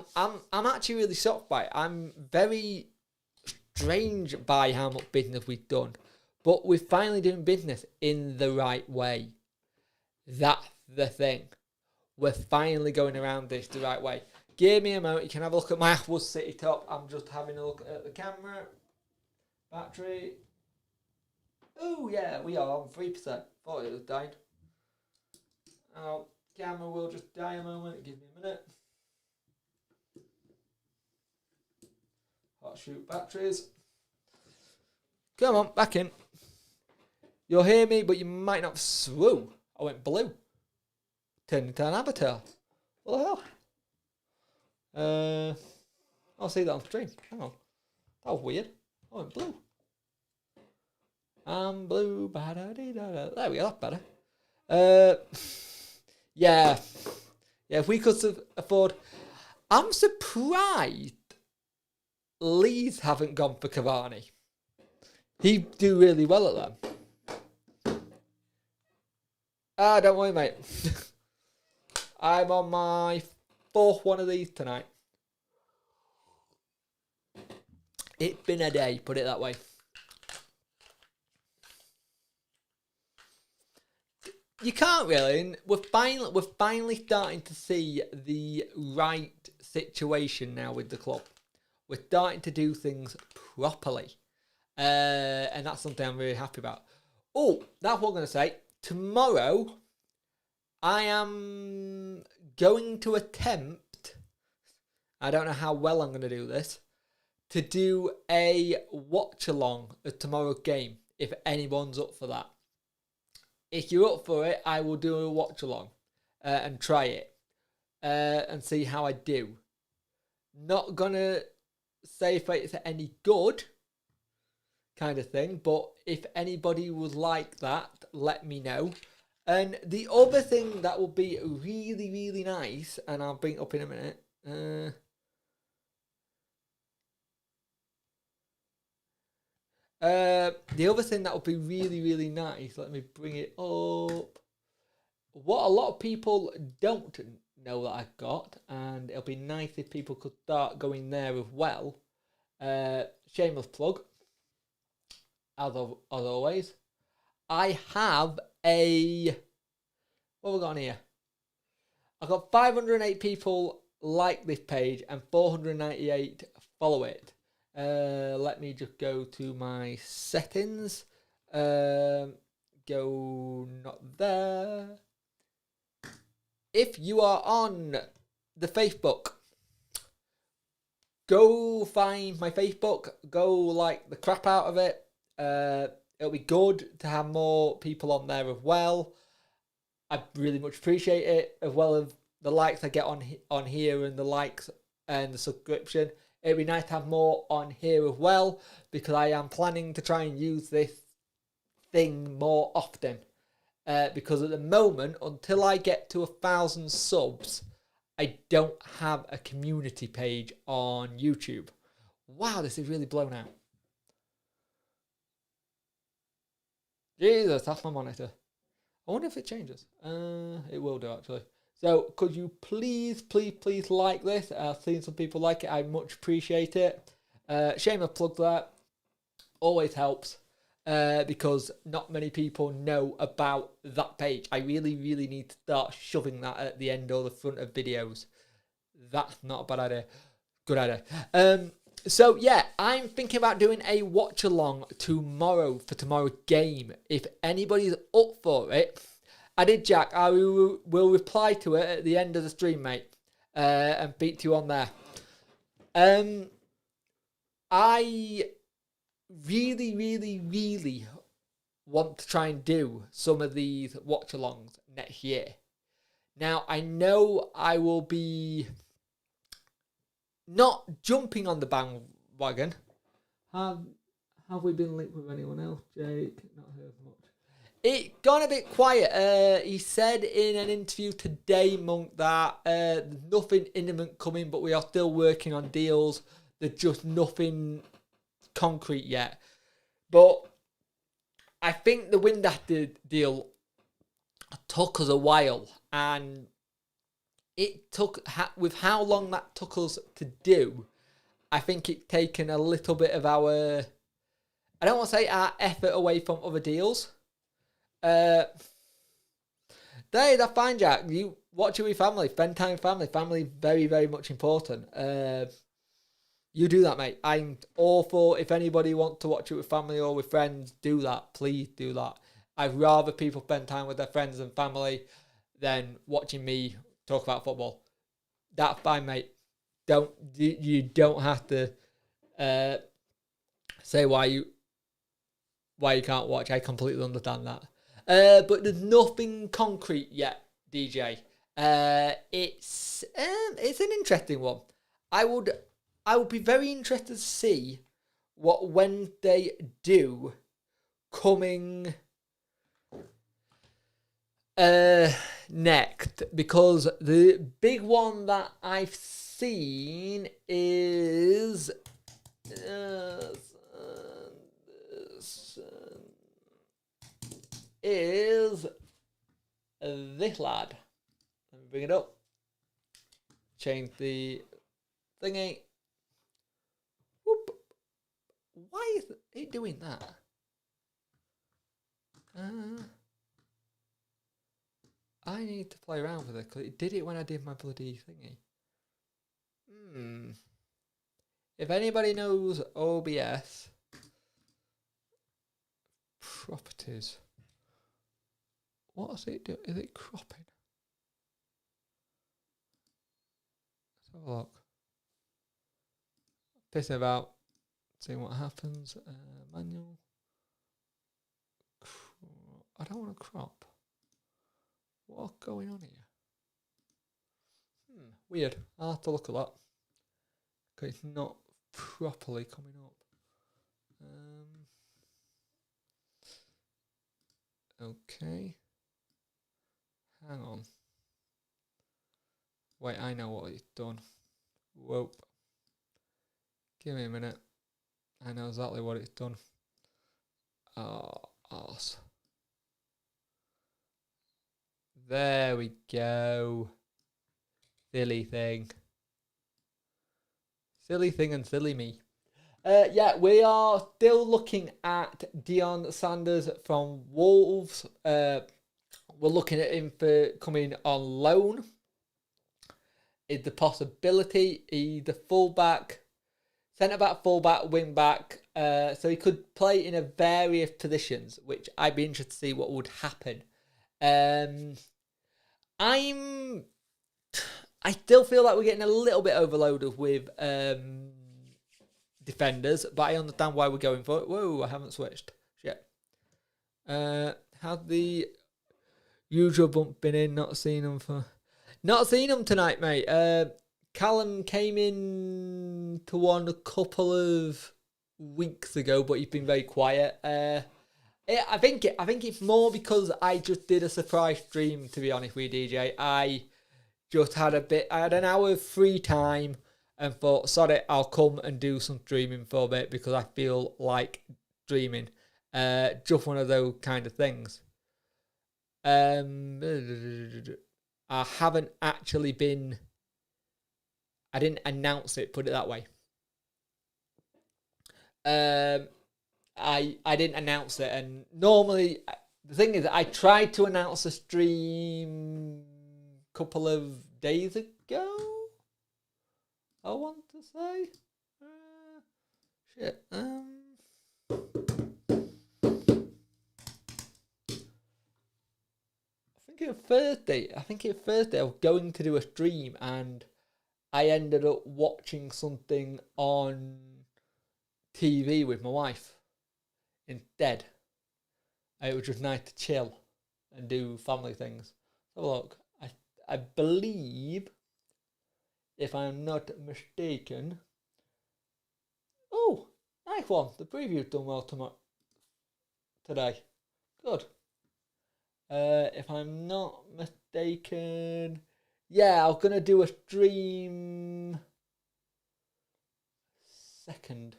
Speaker 1: actually really shocked by it. I'm very strange by how much business we've done. But we're finally doing business in the right way. That's the thing. We're finally going around this the right way. Give me a moment. You can have a look at my Apple City top. I'm just having a look at the camera. Battery. Oh, yeah, we are on 3%. Thought it was died. Oh, camera will just die a moment. Give me a minute. Hot shoot batteries. Come on, back in. You'll hear me, but you might not. Whoa, I went blue. Turned into an avatar. What the hell? I'll see that on stream. Hang on. That was weird. I went blue. I'm blue. Ba-da-dee-da-da. There we go, that's better. Yeah. Yeah, if we could afford. I'm surprised Leeds haven't gone for Cavani. He'd do really well at them. Don't worry, mate. I'm on my 4th one of these tonight. It's been a day, put it that way. You can't really. And we're finally starting to see the right situation now with the club. We're starting to do things properly. And that's something I'm really happy about. Oh, that's what I'm going to say. Tomorrow, I am going to attempt, I don't know how well I'm going to do this, to do a watch-along of tomorrow's game, if anyone's up for that. If you're up for it, I will do a watch-along and try it and see how I do. Not going to say if it's any good, kind of thing, but if anybody would like that, let me know. And the other thing that will be really, really nice, and I'll bring it up in a minute. The other thing that would be really, really nice, let me bring it up. What a lot of people don't know that I've got, and it'll be nice if people could start going there as well. Shameless plug. As always, I have a. What have we got on here? I've got 508 people like this page and 498 follow it. Let me just go to my settings. Go not there. If you are on the Facebook, go find my Facebook. Go like the crap out of it. It'll be good to have more people on there as well. I really much appreciate it, as well as the likes I get on here and the likes and the subscription. It'd be nice to have more on here as well, because I am planning to try and use this thing more often. Because at the moment, until I get to 1,000 subs, I don't have a community page on YouTube. Wow, this is really blown out. Jesus, that's my monitor. I wonder if it changes. It will do, actually. So could you please like this? I've seen some people like it. I much appreciate it. Shame I plugged that. Always helps. Because not many people know about that page. I really need to start shoving that at the end or the front of videos. That's not a bad idea. Good idea. So yeah, I'm thinking about doing a watch along tomorrow for tomorrow's game. If anybody's up for it, I did, Jack. I will reply to it at the end of the stream, mate, and beat you on there. I really want to try and do some of these watch-alongs next year. Now, I know I will be not jumping on the bandwagon. Have we been linked with anyone else, Jake? Not heard much. It gone a bit quiet. He said in an interview today, Monk, that there's nothing imminent coming, but we are still working on deals. There's just nothing concrete yet. But I think the Wednesday deal took us a while, and it took, with how long that took us to do, I think it's taken a little bit of our, I don't want to say our effort away from other deals. That's fine, Jack. You watch it with family, spend time with family. Family, very much important. You do that, mate. I'm all for, if anybody wants to watch it with family or with friends, do that. Please do that. I'd rather people spend time with their friends and family than watching me talk about football. That's fine, mate. You don't have to say why you can't watch. I completely understand that. But there's nothing concrete yet, DJ. It's an interesting one. I would be very interested to see what Wednesday do coming next, because the big one that I've seen is this lad. Let me bring it up. Change the thingy. Whoop. Why is it doing that? I need to play around with it, because it did it when I did my bloody thingy. If anybody knows OBS properties, what is it doing? Is it cropping? Let's have a look. Pissing about, seeing what happens. Manual. I don't want to crop. What's going on here? Weird. I'll have to look at that, because it's not properly coming up. Okay. Hang on. Wait, I know what it's done. Whoa. Give me a minute. I know exactly what it's done. Oh, arse. There we go. Silly thing. Silly thing and silly me. Yeah, we are still looking at Deion Sanders from Wolves. We're looking at him for coming on loan. Is the possibility. He's the fullback, centre back, fullback, wing back. So he could play in a various positions, which I'd be interested to see what would happen. I still feel like we're getting a little bit overloaded with defenders, but I understand why we're going for it. Whoa, I haven't switched. Shit. Had the usual bump been in? Not seen them tonight, mate. Callum came in to one a couple of weeks ago, but he's been very quiet. I think it's more because I just did a surprise stream, to be honest with you, DJ. I had an hour of free time and thought, sorry, I'll come and do some streaming for a bit because I feel like streaming. Just one of those kind of things. I haven't actually been. I didn't announce it. Put it that way. I didn't announce it, and normally the thing is, I tried to announce a stream a couple of days ago. I want to say, shit. I think it was Thursday. I was going to do a stream, and I ended up watching something on TV with my wife instead. It was just nice to chill and do family things. So look, I believe, if I'm not mistaken, oh, nice one. The preview's done well today. Good. If I'm not mistaken, yeah, I was gonna do a stream second.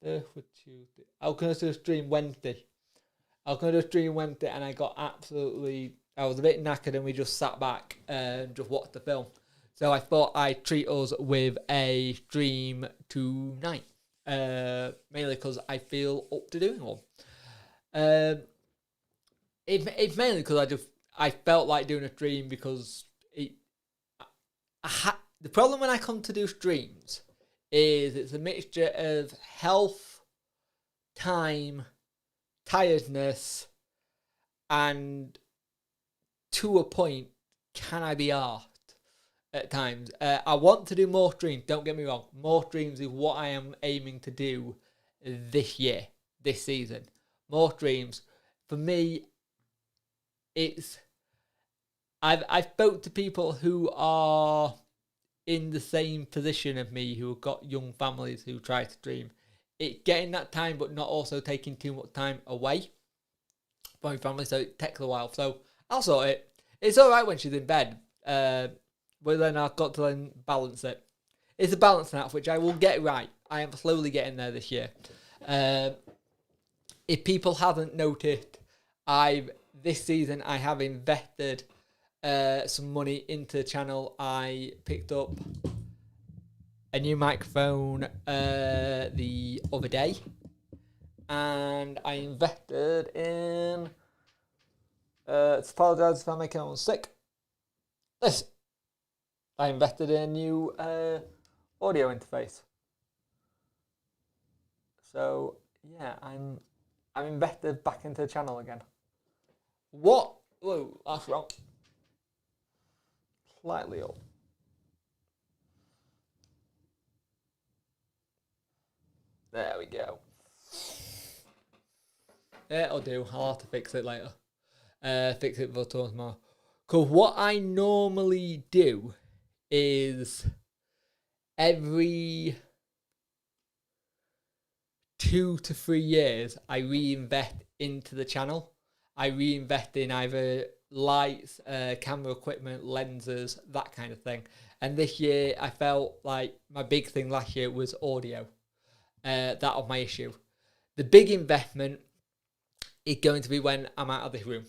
Speaker 1: For Tuesday. I was gonna do a stream Wednesday. And I got absolutely. I was a bit knackered, and we just sat back and just watched the film. So I thought I'd treat us with a stream tonight, mainly because I feel up to doing one. It's mainly because I felt like doing a stream because the problem when I come to do streams is it's a mixture of health, time, tiredness, and to a point, can I be arsed at times? I want to do more streams, don't get me wrong. More streams is what I am aiming to do this season. More streams. For me, I've spoke to people who are in the same position of me, who have got young families who try to stream. It's getting that time, but not also taking too much time away from my family, so it takes a while. So I'll sort it. It's alright when she's in bed, but then I've got to then balance it. It's a balancing act, which I will get right. I am slowly getting there this year. If people haven't noticed, this season I have invested some money into the channel. I picked up a new microphone the other day, and I invested in apologise if I make anyone sick. I invested in a new audio interface. So yeah, I'm invested back into the channel again. What? Whoa, that's wrong. Slightly up. There we go. It'll do. I'll have to fix it later. Fix it for tomorrow. Because what I normally do is every 2 to 3 years, I reinvest into the channel. I reinvest in either lights, camera equipment, lenses, that kind of thing. And this year, I felt like my big thing last year was audio. That was my issue. The big investment is going to be when I'm out of this room.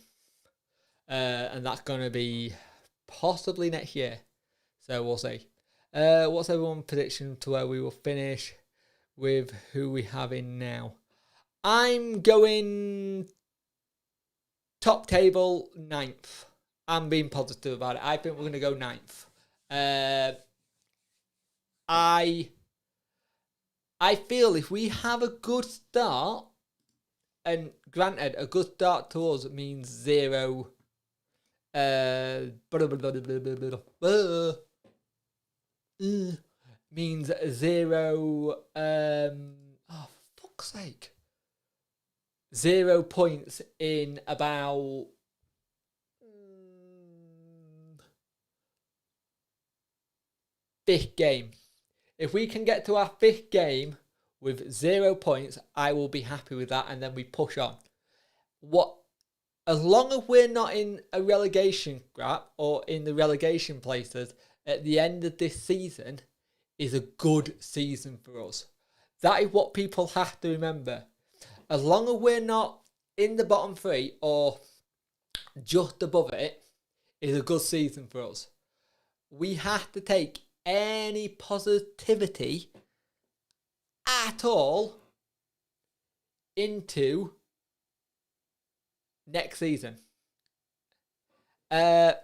Speaker 1: And that's going to be possibly next year. So we'll see. What's everyone's prediction to where we will finish with who we have in now? I'm going top table 9th. I'm being positive about it. I think we're going to go 9th. I feel if we have a good start, and granted, a good start to us means 0. Means 0. Oh, fuck's sake. 0 points in about 5th game. If we can get to our 5th game with 0 points, I will be happy with that, and then we push on. As long as we're not in a relegation gap or in the relegation places at the end of this season, is a good season for us. That is what people have to remember. As long as we're not in the bottom three or just above it is a good season for us. We have to take any positivity at all into next season. Funny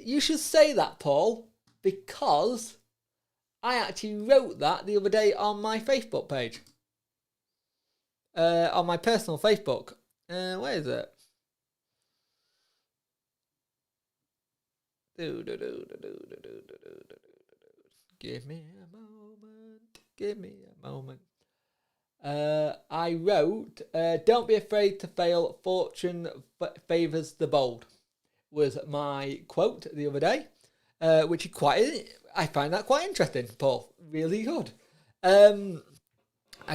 Speaker 1: you should say that, Paul, because I actually wrote that the other day on my Facebook page. On my personal Facebook. Where is it? Give me a moment. Give me a moment. I wrote, don't be afraid to fail. Fortune favours the bold. Was my quote the other day. Which is I find that quite interesting, Paul. Really good. I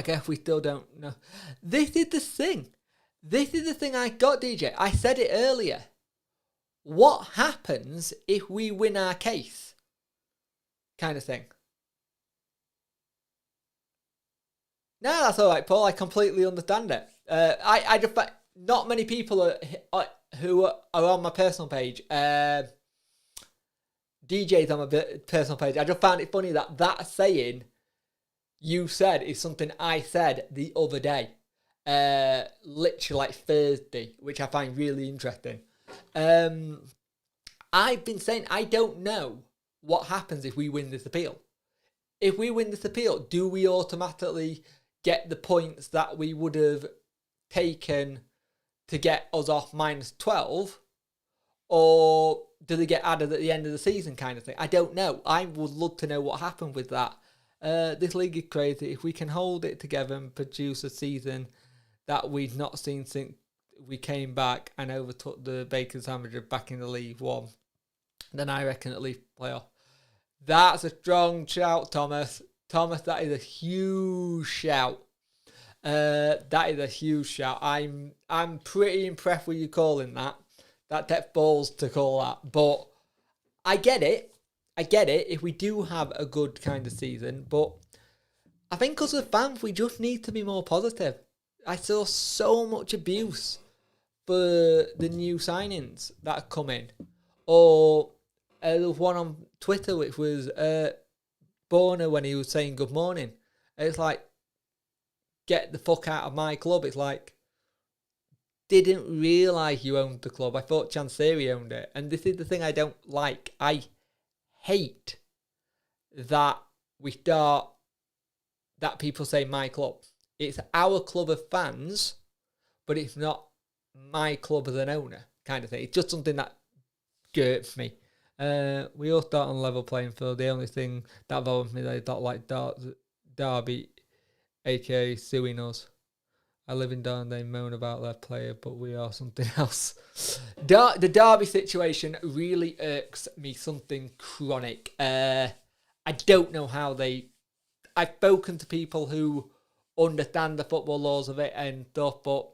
Speaker 1: guess we still don't know. This is the thing. This is the thing I got, DJ. I said it earlier. What happens if we win our case? Kind of thing. No, that's all right, Paul. I completely understand it. I just not many people who are on my personal page. DJs on my personal page. I just found it funny that saying you said is something I said the other day. Literally like Thursday, which I find really interesting. I've been saying I don't know what happens if we win this appeal. If we win this appeal, do we automatically get the points that we would have taken to get us off minus 12? Or do they get added at the end of the season kind of thing? I don't know. I would love to know what happened with that. This league is crazy. If we can hold it together and produce a season that we've not seen since we came back and overtook the Bakers Hamburger back in the League One, then I reckon at least playoff. That's a strong shout, Thomas. Thomas, that is a huge shout. That is a huge shout. I'm pretty impressed with you calling that. That takes balls to call that. But I get it. If we do have a good kind of season. But I think as a fans, we just need to be more positive. I saw so much abuse for the new signings that are coming. Or there was one on Twitter which was Borna when he was saying good morning. It's like, get the fuck out of my club. It's like, didn't realise you owned the club. I thought Chansiri owned it. And this is the thing I don't like. I hate that that people say my club. It's our club of fans, but it's not my club as an owner kind of thing. It's just something that hurts me. We all start on level playing field. The only thing that bothers me, they don't like Derby, aka suing us. I live in Darn, they moan about their player, but we are something else. The Derby situation really irks me, something chronic. I don't know how I've spoken to people who understand the football laws of it and stuff, but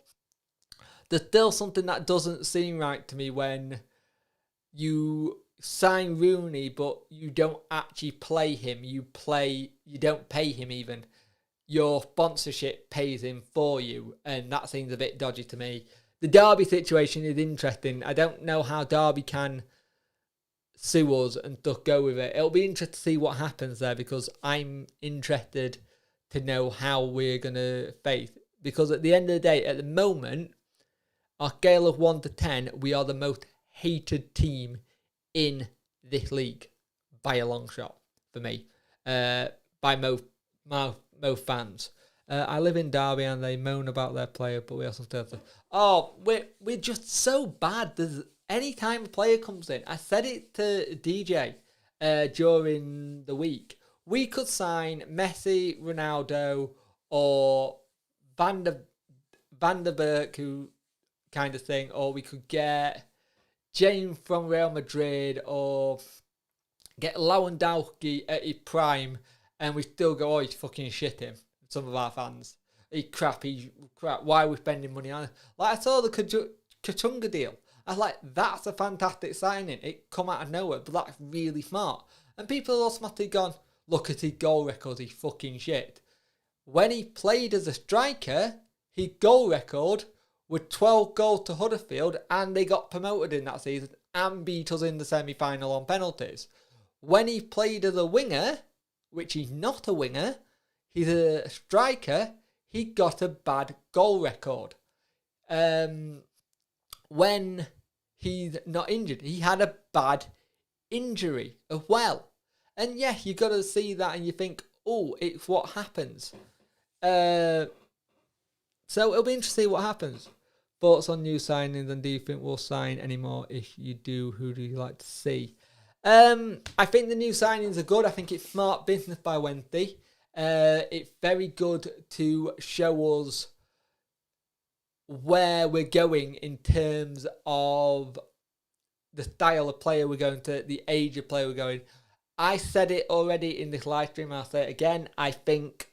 Speaker 1: there's still something that doesn't seem right to me when you sign Rooney, but you don't actually play him. You don't pay him even. Your sponsorship pays him for you, and that seems a bit dodgy to me. The Derby situation is interesting. I don't know how Derby can sue us and just go with it. It'll be interesting to see what happens there, because I'm interested to know how we're going to face. Because at the end of the day, at the moment, our scale of 1 to 10, we are the most hated team in this league by a long shot for me. By most fans. I live in Derby and they moan about their player, but we also tell them, oh, we're just so bad. There's any time a player comes in, I said it to DJ during the week, we could sign Messi, Ronaldo, or Van der Beek, who kind of thing, or we could get James from Real Madrid, or get Lewandowski at his prime, and we still go, oh, he's fucking shit him. Some of our fans. He's crap. Why are we spending money on it? Like, I saw the Kachunga deal. I was like, that's a fantastic signing. It come out of nowhere, but that's really smart. And people have automatically gone, look at his goal record, he's fucking shit. When he played as a striker, his goal record with 12 goals to Huddersfield, and they got promoted in that season and beat us in the semi-final on penalties. When he played as a winger, which he's not a winger, he's a striker, he got a bad goal record. When he's not injured, he had a bad injury as well. And yeah, you got to see that and you think, oh, it's what happens. So it'll be interesting to see what happens. Thoughts on new signings, and do you think we'll sign any more? If you do, who do you like to see? I think the new signings are good. I think it's smart business by Wednesday. It's very good to show us where we're going in terms of the style of player we're going to, the age of player we're going. I said it already in this live stream, I'll say it again. I think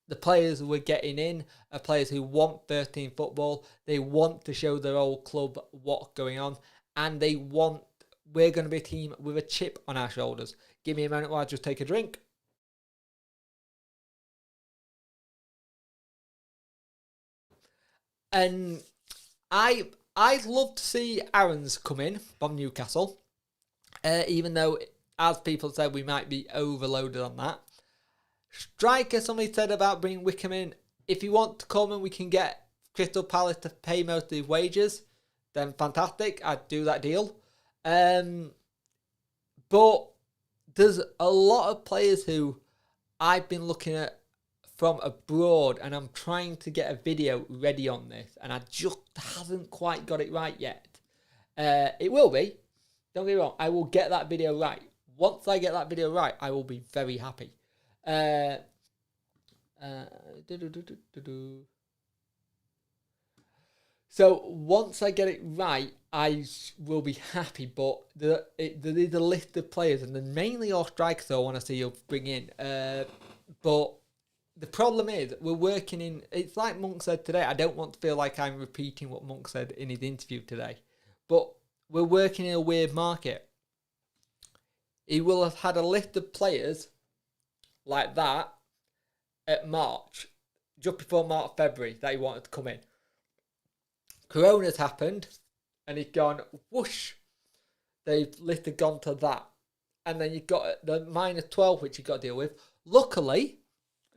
Speaker 1: the players we're getting in are players who want 13 football. They want to show their old club what's going on. And we're going to be a team with a chip on our shoulders. Give me a moment while I just take a drink. And I'd love to see Aaron's come in from Newcastle. Even though, as people said, we might be overloaded on that. Striker, somebody said about bringing Wickham in. If you want to come and we can get Crystal Palace to pay most of his wages, then fantastic. I'd do that deal. But there's a lot of players who I've been looking at from abroad, and I'm trying to get a video ready on this, and I just haven't quite got it right yet. It will be. Don't get me wrong. I will get that video right. Once I get that video right, I will be very happy. So once I get it right, I will be happy. But there is a list of players, and then mainly all strikers I want to see you bring in. But the problem is we're working in. It's like Monk said today. I don't want to feel like I'm repeating what Monk said in his interview today, but we're working in a weird market. He will have had a list of players like that at March, just before March, February, that he wanted to come in. Corona's happened, and he's gone, whoosh. They've literally gone to that. And then you've got the minus 12, which you've got to deal with. Luckily,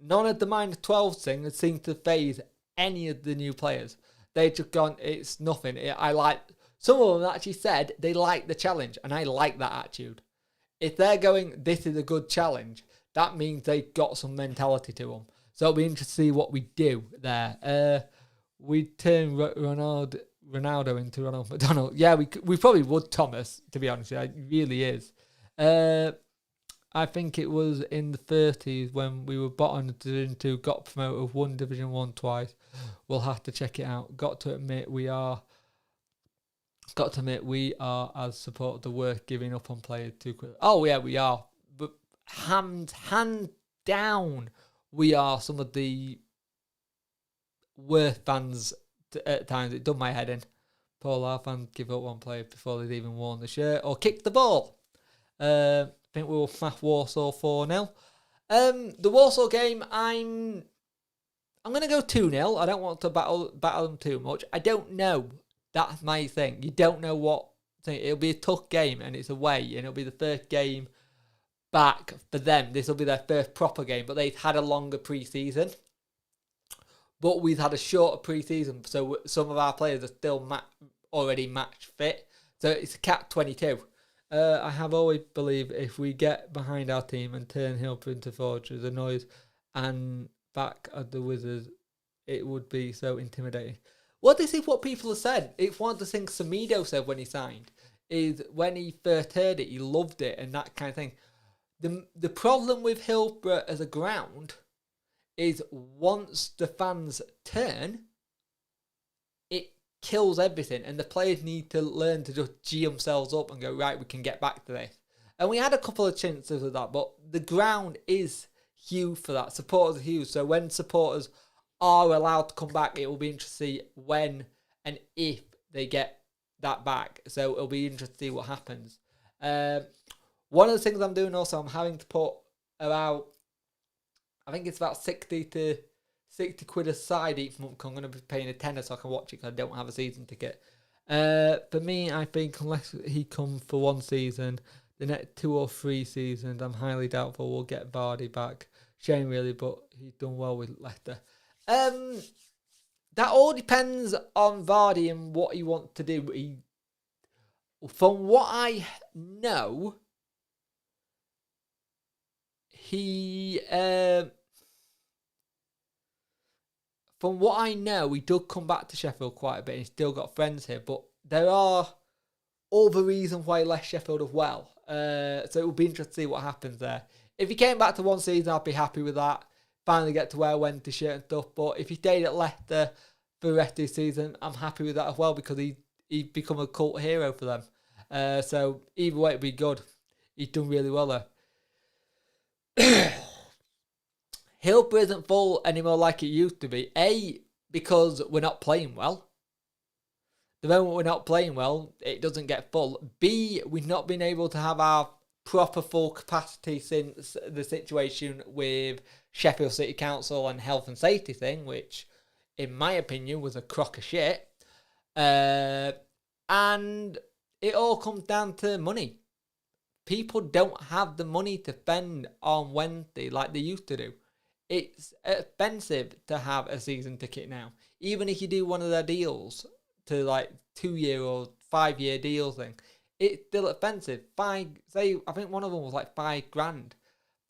Speaker 1: none of the minus 12 thing has seemed to phase any of the new players. They've just gone, it's nothing. Some of them actually said they like the challenge, and I like that attitude. If they're going, this is a good challenge, that means they've got some mentality to them. So it'll be interesting to see what we do there. We turn Ronaldo into Ronald McDonald. Yeah, we probably would, Thomas, to be honest. It really is. I think it was in the 30s when we were bottom of Division 2, got promoted, won Division 1 twice. We'll have to check it out. Got to admit, we are, as support the worth giving up on players too quickly. Oh, yeah, we are. But hands down, we are some of the worst fans at times. It done my head in. Paul, our fans give up on players before they'd even worn the shirt or kicked the ball. I think we will smash Warsaw 4-0. The Warsaw game, I'm going to go 2-0. I don't want to battle them too much. I don't know. That's my thing. You don't know what thing. It'll be a tough game, and it's away, and it'll be the first game back for them. This will be their first proper game, but they've had a longer pre-season. But we've had a shorter pre-season, so some of our players are still already match fit. So it's a catch-22. I have always believed if we get behind our team and turn Hill into fortress, the noise and back at the Wizards, it would be so intimidating. Well, this is what people have said. It's one of the things Semedo said when he signed, is when he first heard it, he loved it and that kind of thing. The problem with Hillsborough as a ground is once the fans turn, it kills everything, and the players need to learn to just G themselves up and go, right, we can get back to this. And we had a couple of chances of that, but the ground is huge for that. Supporters are huge. So when supporters are allowed to come back, it will be interesting to see when and if they get that back. So it'll be interesting to see what happens. One of the things I'm doing also, I'm having to put about, I think it's about 60 to £60 a side each month. I'm going to be paying a tenner so I can watch it because I don't have a season ticket. For me, I think unless he comes for one season, the next 2 or 3 seasons, I'm highly doubtful we'll get Vardy back. Shame really, but he's done well with Leicester. That all depends on Vardy and what he wants to do. From what I know, he did come back to Sheffield quite a bit. He's still got friends here, but there are other reasons why he left Sheffield as well. So it will be interesting to see what happens there. If he came back to one season, I'd be happy with that. Finally get to wear a Wednesday shirt and stuff. But if he stayed at Leicester for the rest of the season, I'm happy with that as well because he'd become a cult hero for them. So either way, it'd be good. He's done really well there. Hillsborough isn't full anymore like it used to be. A, because we're not playing well. The moment we're not playing well, it doesn't get full. B, we've not been able to have our proper full capacity since the situation with Sheffield City Council and health and safety thing, which, in my opinion, was a crock of shit. And it all comes down to money. People don't have the money to spend on Wednesday like they used to do. It's expensive to have a season ticket now. Even if you do one of their deals to like 2-year or 5-year deal thing, it's still expensive. I think one of them was like £5,000.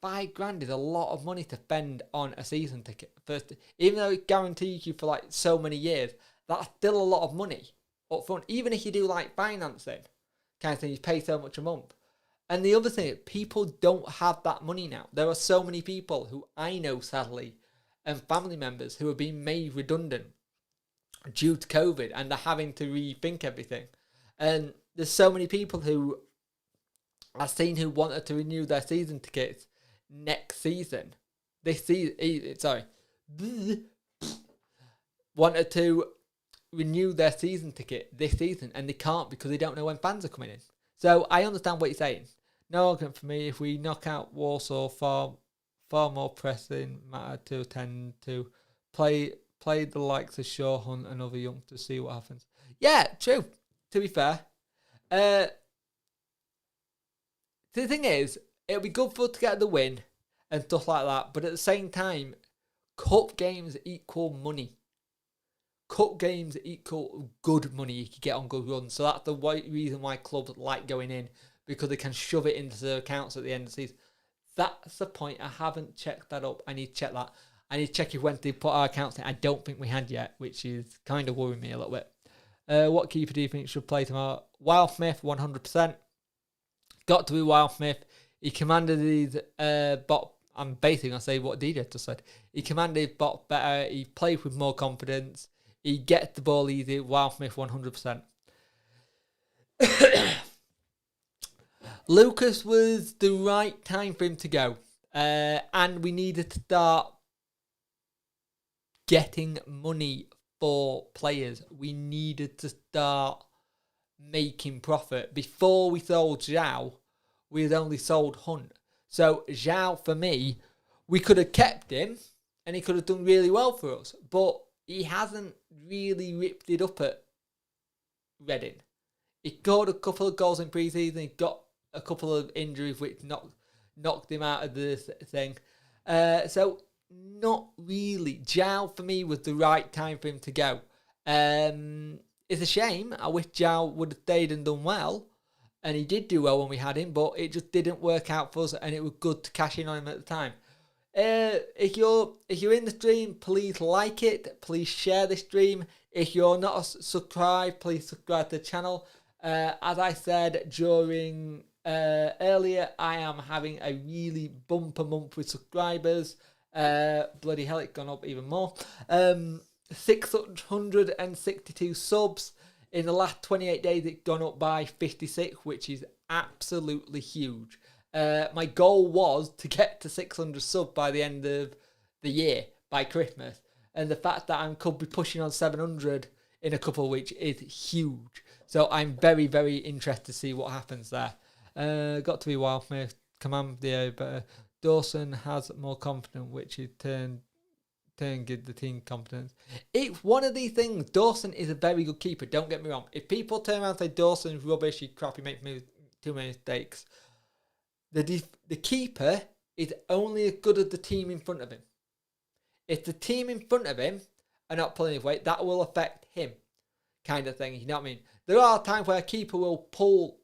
Speaker 1: £5,000 is a lot of money to spend on a season ticket. First, even though it guarantees you for like so many years, that's still a lot of money up front. Even if you do like financing kind of thing, you pay so much a month. And the other thing, people don't have that money now. There are so many people who I know, sadly, and family members who have been made redundant due to COVID and they're having to rethink everything. And there's so many people who I've seen who wanted to renew their season tickets next season. Wanted to renew their season ticket this season and they can't because they don't know when fans are coming in. So I understand what you're saying. No argument for me. If we knock out Warsaw, far more pressing matter to attend to. Play the likes of Shaw Hunt and other young to see what happens. Yeah, true. To be fair. The thing is, it'll be good for us to get the win and stuff like that. But at the same time, cup games equal money. Cup games equal good money you can get on good runs. So that's the reason why clubs like going in, because they can shove it into their accounts at the end of the season. That's the point. I haven't checked that up. I need to check that. I need to check if Wednesday put our accounts in. I don't think we had yet, which is kind of worrying me a little bit. What keeper do you think should play tomorrow? Wildsmith, 100%. Got to be Wildsmith. He commanded his bot. I'm basically going to say what DJ just said. He commanded his bot better. He played with more confidence. He gets the ball easy. Wildsmith, 100%. Lucas was the right time for him to go. And we needed to start getting money for players. We needed to start making profit. Before we sold Zhao, we had only sold Hunt. So Zhao, for me, we could have kept him and he could have done really well for us. But he hasn't really ripped it up at Reading. He got a couple of goals in pre-season. He got a couple of injuries which knocked him out of this thing. So not really. Zhao, for me, was the right time for him to go. It's a shame. I wish Zhao would have stayed and done well. And he did do well when we had him, but it just didn't work out for us, and it was good to cash in on him at the time. If you're in the stream, please like it. Please share the stream. If you're not subscribed, please subscribe to the channel. As I said during earlier, I am having a really bumper month with subscribers. Bloody hell, it's gone up even more. 662 subs. In the last 28 days, it's gone up by 56, which is absolutely huge. My goal was to get to 600 subs by the end of the year, by Christmas. And the fact that I could be pushing on 700 in a couple of weeks is huge. So I'm very, very interested to see what happens there. Got to be Wildsmith. Command the better. Dawson has more confidence, which he turned turn give the team confidence. It's one of these things. Dawson is a very good keeper. Don't get me wrong. If people turn around and say Dawson's rubbish, he's crap, he makes too many mistakes, the keeper is only as good as the team in front of him. If the team in front of him are not pulling his weight, that will affect him, kind of thing. You know what I mean? There are times where a keeper will pull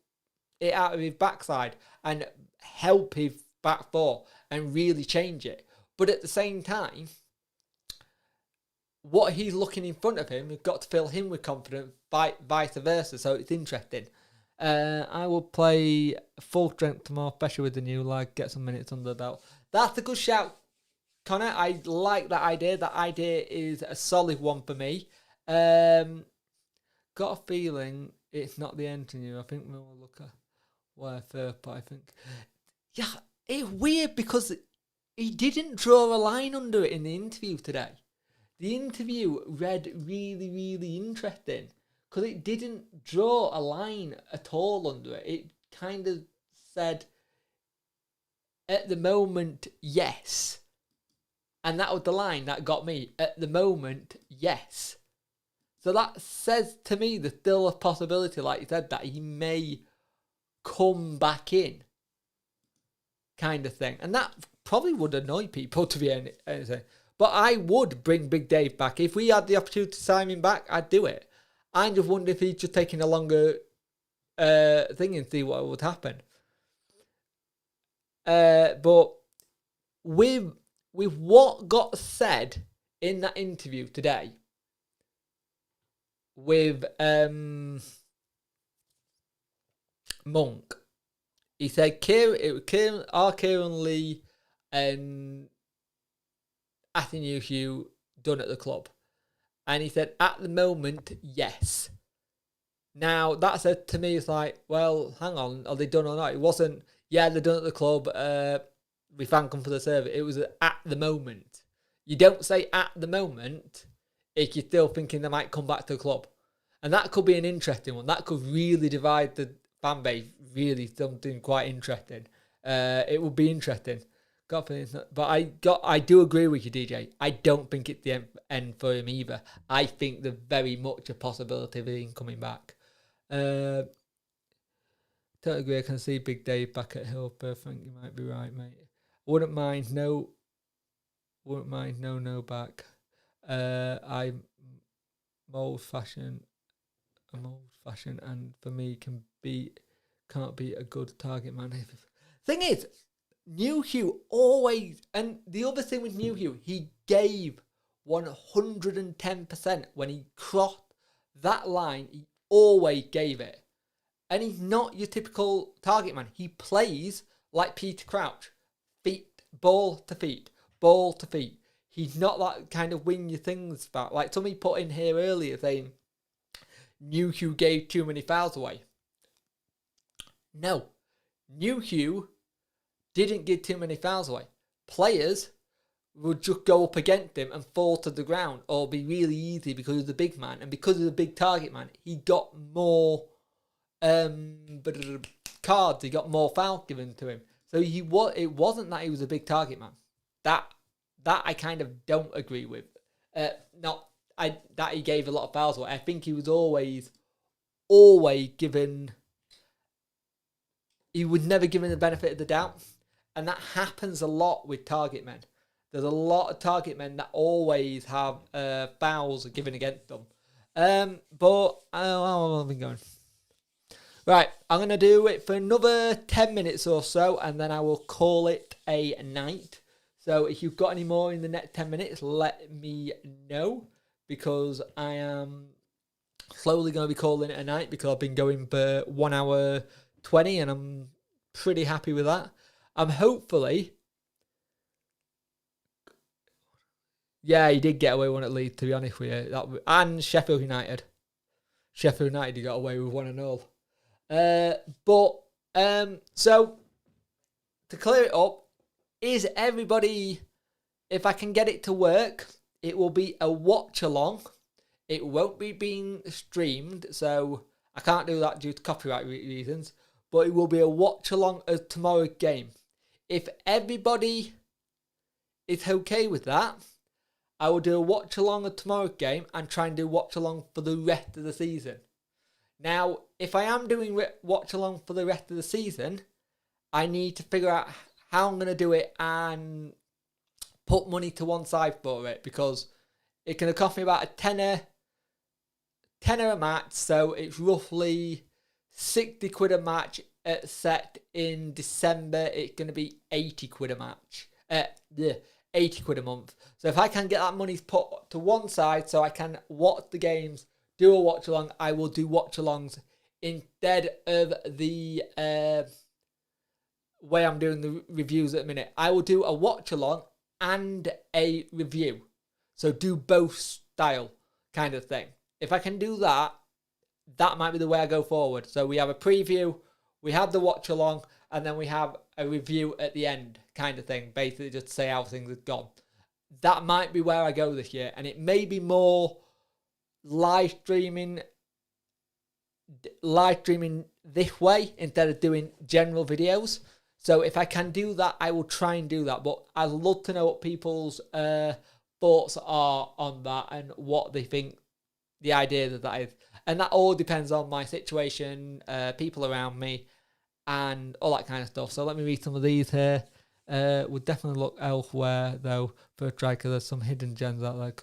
Speaker 1: it out of his backside and help his back four and really change it. But at the same time, what he's looking in front of him has got to fill him with confidence, vice versa. So it's interesting. I will play full strength tomorrow, especially with the new lag, get some minutes under the belt. That's a good shout, Connor. I like that idea. That idea is a solid one for me. Got a feeling it's not the end to you. I think we'll look at where first, but I think, yeah, it's weird because he didn't draw a line under it in the interview today. The interview read really, really interesting because it didn't draw a line at all under it. It kind of said, at the moment, yes. And that was the line that got me. At the moment, yes. So that says to me there's still a possibility, like you said, that he may come back in, kind of thing. And that probably would annoy people, to be honest. But I would bring Big Dave back. If we had the opportunity to sign him back, I'd do it. I just wonder if he's just taking a longer thing and see what would happen. But with what got said in that interview today, with Monk, he said Kieran Lee and Hugh done at the club, and he said at the moment, yes. Now that said to me, it's like, well, hang on, are they done or not? It wasn't, yeah, they're done at the club. We thank them for the service. It was at the moment. You don't say at the moment if you're still thinking they might come back to the club. And that could be an interesting one. That could really divide the fan base. Really something quite interesting. It would be interesting. But I do agree with you, DJ. I don't think it's the end for him either. I think there's very much a possibility of him coming back. Don't agree. I can see Big Dave back at Hillsborough. I think you might be right, mate. Wouldn't mind no back. I'm old fashioned, and for me can't be a good target man. Thing is, New Hugh always, and the other thing with New Hugh, he gave 110% when he crossed that line. He always gave it, and he's not your typical target man. He plays like Peter Crouch. Ball to feet. He's not that kind of wing your things about. Like somebody put in here earlier saying New Hugh gave too many fouls away. No. New Hugh didn't give too many fouls away. Players would just go up against him and fall to the ground or be really easy because of the big man. And because of the big target man, he got more cards. He got more fouls given to him. So it wasn't that he was a big target man. That I kind of don't agree with. That he gave a lot of fouls away. I think he was always given. He was never given the benefit of the doubt, and that happens a lot with target men. There's a lot of target men that always have fouls given against them. But how have I been going? Right, I'm going to do it for another 10 minutes or so, and then I will call it a night. So if you've got any more in the next 10 minutes, let me know, because I am slowly going to be calling it a night, because I've been going for 1 hour 20, and I'm pretty happy with that. I'm hopefully... Yeah, he did get away with one at Leeds, to be honest with you. And Sheffield United. Sheffield United, he got away with 1-0. So to clear it up, is everybody, if I can get it to work, it will be a watch along. It won't be being streamed, so I can't do that due to copyright reasons, but it will be a watch along of tomorrow's game. If everybody is okay with that, I will do a watch along of tomorrow's game and try and do watch along for the rest of the season. Now, if I am doing watch along for the rest of the season, I need to figure out how I'm going to do it and put money to one side for it, because it can cost me about a tenner a match, so it's roughly 60 quid a match set in December. It's going to be 80 quid a match. 80 quid a month. So if I can get that money put to one side so I can watch the games, do a watch along, I will do watch alongs instead of the way I'm doing the reviews at the minute. I will do a watch along and a review. So do both style kind of thing. If I can do that, that might be the way I go forward. So we have a preview, we have the watch along, and then we have a review at the end kind of thing. Basically just to say how things have gone. That might be where I go this year. And it may be more live streaming this way instead of doing general videos. So if I can do that, I will try and do that. But I'd love to know what people's thoughts are on that and what they think the idea that is. And that all depends on my situation, people around me, and all that kind of stuff. So let me read some of these here. We'll definitely look elsewhere though for a try, because there's some hidden gems out there.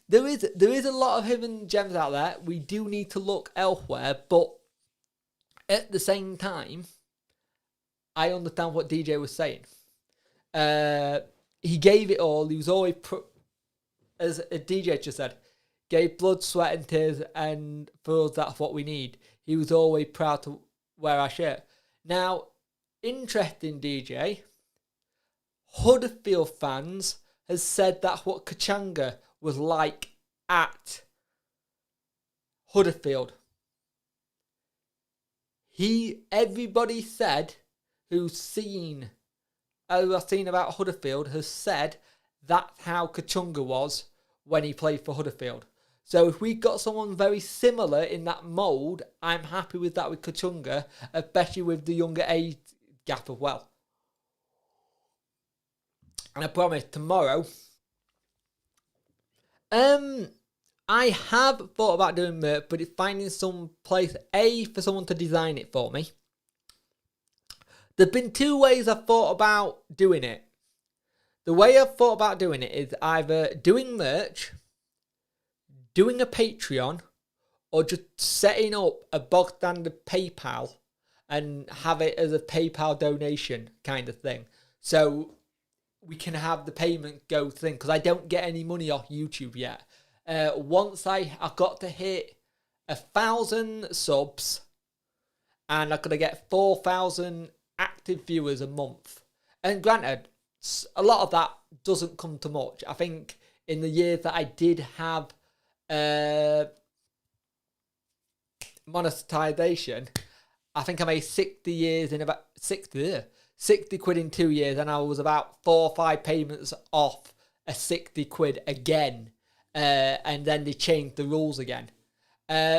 Speaker 1: There is a lot of hidden gems out there. We do need to look elsewhere, but at the same time, I understand what DJ was saying. He gave it all. He was always, as a DJ just said, gave blood, sweat and tears, and for us that's what we need. He was always proud to wear our shirt. Now, interesting DJ, Huddersfield fans has said that's what Kachanga was like at Huddersfield. Everybody said who's seen about Huddersfield has said that's how Kachunga was when he played for Huddersfield. So if we got someone very similar in that mould, I'm happy with that with Kachunga, especially with the younger age gap as well. And I promise tomorrow, I have thought about doing merch, but it's finding some place, for someone to design it for me. There've been two ways I've thought about doing it. The way I've thought about doing it is either doing merch, doing a Patreon, or just setting up a bog standard PayPal and have it as a PayPal donation kind of thing. So we can have the payment go thing, because I don't get any money off YouTube yet. Once I've got to hit 1,000 subs, and I'm going to get 4,000 active viewers a month. And granted, a lot of that doesn't come to much. I think in the years that I did have monetization, I think I made 60 quid in 2 years, and I was about 4 or 5 payments off a 60 quid again. And then they changed the rules again.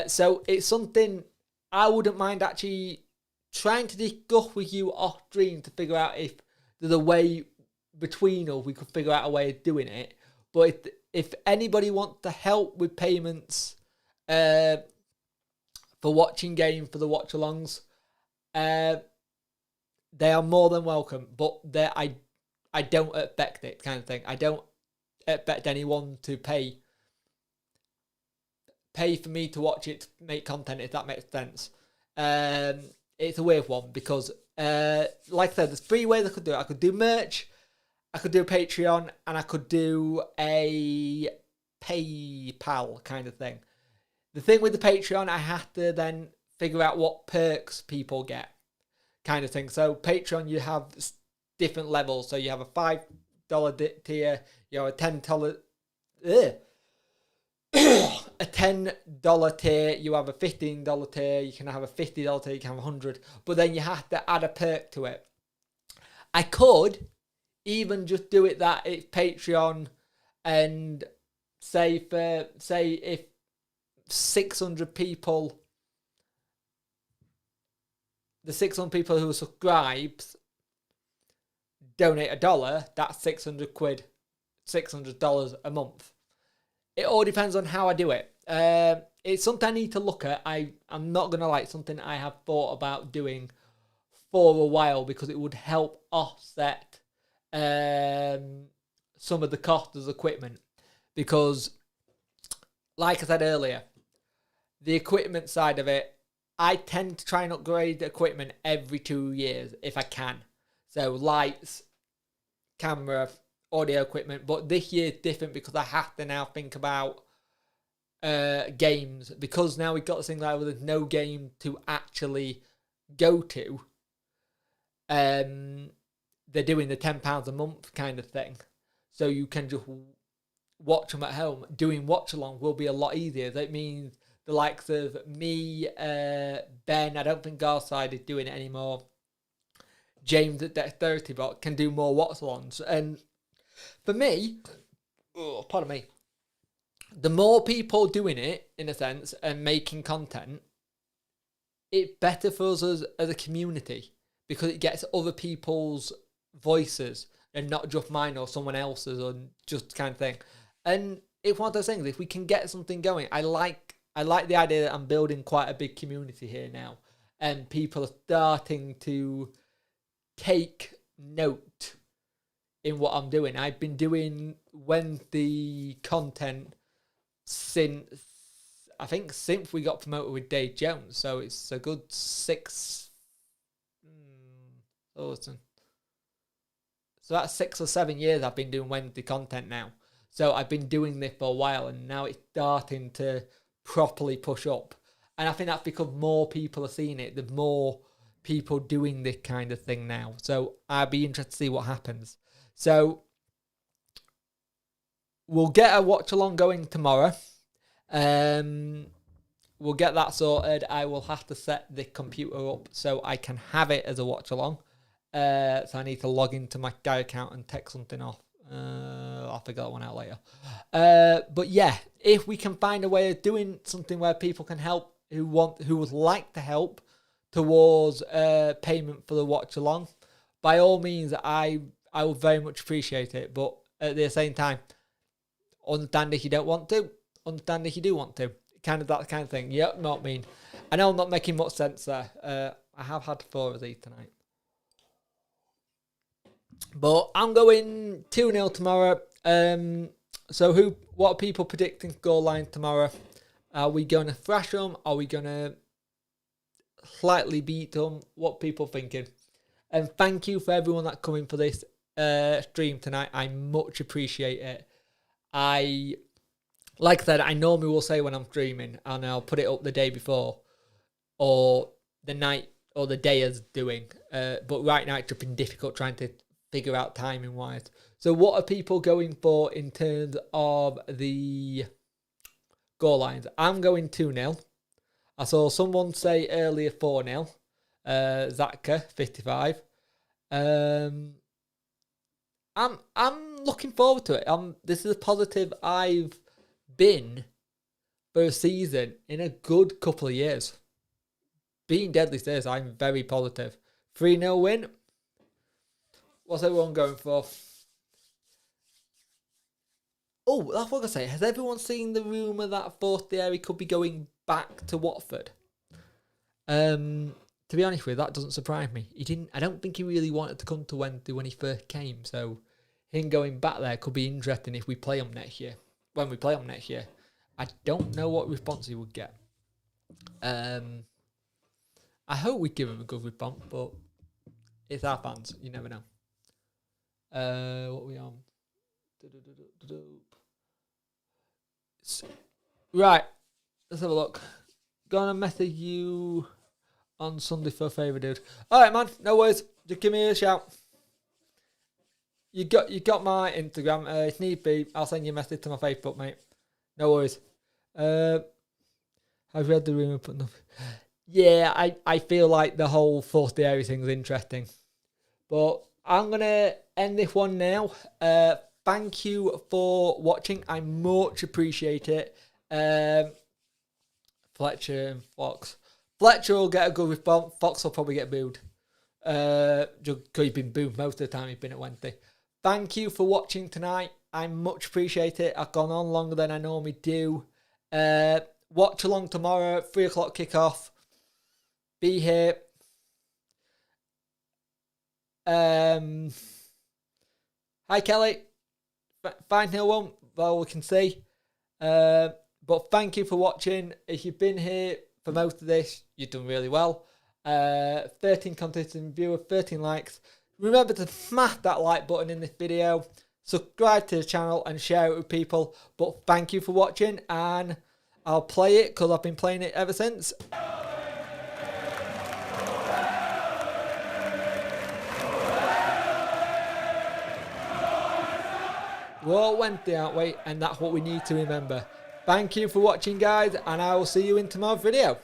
Speaker 1: So it's something I wouldn't mind actually trying to discuss with you off stream to figure out if there's a way between us we could figure out a way of doing it. But if anybody wants to help with payments for watching games, for the watch-alongs, they are more than welcome. But I don't expect it kind of thing. I don't expect anyone to pay for me to watch it, to make content, if that makes sense. It's a weird one because, like I said, there's 3 ways I could do it. I could do merch, I could do a Patreon, and I could do a PayPal kind of thing. The thing with the Patreon, I have to then figure out what perks people get kind of thing. So Patreon, you have different levels. So you have a $5 tier, you have a $10 a $10 tier, you have a $15 tier, you can have a $50 tier, you can have 100, but then you have to add a perk to it. I could even just do it that it's Patreon, and say if 600 people, the 600 people who subscribe donate $1, that's 600 quid $600 a month. It all depends on how I do it. It's something I need to look at. I'm not going to lie, something I have thought about doing for a while because it would help offset some of the cost of equipment. Because, like I said earlier, the equipment side of it, I tend to try and upgrade the equipment every 2 years if I can. So lights, camera, audio equipment. But this year is different because I have to now think about games. Because now we've got this thing like there's no game to actually go to. They're doing the £10 a month kind of thing. So you can just watch them at home. Doing watch along will be a lot easier. That means the likes of me, Ben, I don't think Garside is doing it anymore. James at Dexterity Bot can do more watch alongs. And for me, pardon me, the more people doing it, in a sense, and making content, it's better for us as a community because it gets other people's voices and not just mine or someone else's or just kind of thing. And it's one of those things, if we can get something going, I like the idea that I'm building quite a big community here now. And people are starting to take note in what I'm doing. I've been doing Wednesday content since we got promoted with Dave Jones. So it's a good 6... So that's 6 or 7 years I've been doing Wednesday content now. So I've been doing this for a while and now it's starting to properly push up. And I think that's because more people are seeing it. There's more people doing this kind of thing now. So I'd be interested to see what happens. So we'll get a watch along going tomorrow. We'll get that sorted. I will have to set the computer up so I can have it as a watch along. So I need to log into my Sky account and take something off. I'll figure that one out later. But yeah, if we can find a way of doing something where people can help who would like to help towards payment for the watch along, by all means, I will very much appreciate it. But at the same time, understand if you don't want to, understand if you do want to. Kind of that kind of thing. Yep, not mean. I know I'm not making much sense there. I have had 4 of these tonight. But I'm going 2-0 tomorrow. So what are people predicting goal line tomorrow? Are we going to thrash them? Are we going to slightly beat them? What are people thinking? And thank you for everyone that's coming for this stream tonight. I much appreciate it. Like I said, I normally will say when I'm streaming and I'll put it up the day before or the night or the day as doing. But right now it's just been difficult trying to figure out timing wise. So what are people going for in terms of the goal lines? I'm going 2-0. I saw someone say earlier 4-0. Zatka 55. I'm looking forward to it. This is a positive I've been for a season in a good couple of years. Being Deadly says I'm very positive. 3-0 win. What's everyone going for? Oh, that's what I was going to say. Has everyone seen the rumour that Forestieri could be going back to Watford? To be honest with you, that doesn't surprise me. I don't think he really wanted to come to Wednesday when he first came. So him going back there could be interesting if we play him next year. When we play him next year. I don't know what response he would get. I hope we give him a good response, but it's our fans. You never know. What are we on? Right. Let's have a look. Gonna message you on Sunday for a favour, dude. Alright, man. No worries. Just give me a shout. You got my Instagram. If need be, I'll send you a message to my Facebook, mate. No worries. I've read the rumour, but nothing. Yeah, I feel like the whole Forestieri thing's interesting. But I'm going to end this one now. Thank you for watching. I much appreciate it. Fletcher and Fox. Fletcher will get a good response. Fox will probably get booed. Just because he's been booed most of the time he's been at Wednesday. Thank you for watching tonight. I much appreciate it. I've gone on longer than I normally do. Watch along tomorrow, 3 o'clock kickoff. Be here. Hi, Kelly. 5-0 well, we can see. But thank you for watching. If you've been here for most of this, you've done really well. 13 consistent viewers, 13 likes. Remember to smash that like button in this video. Subscribe to the channel and share it with people. But thank you for watching, and I'll play it because I've been playing it ever since. We're all Wednesday, aren't we? And that's what we need to remember. Thank you for watching, guys, and I will see you in tomorrow's video.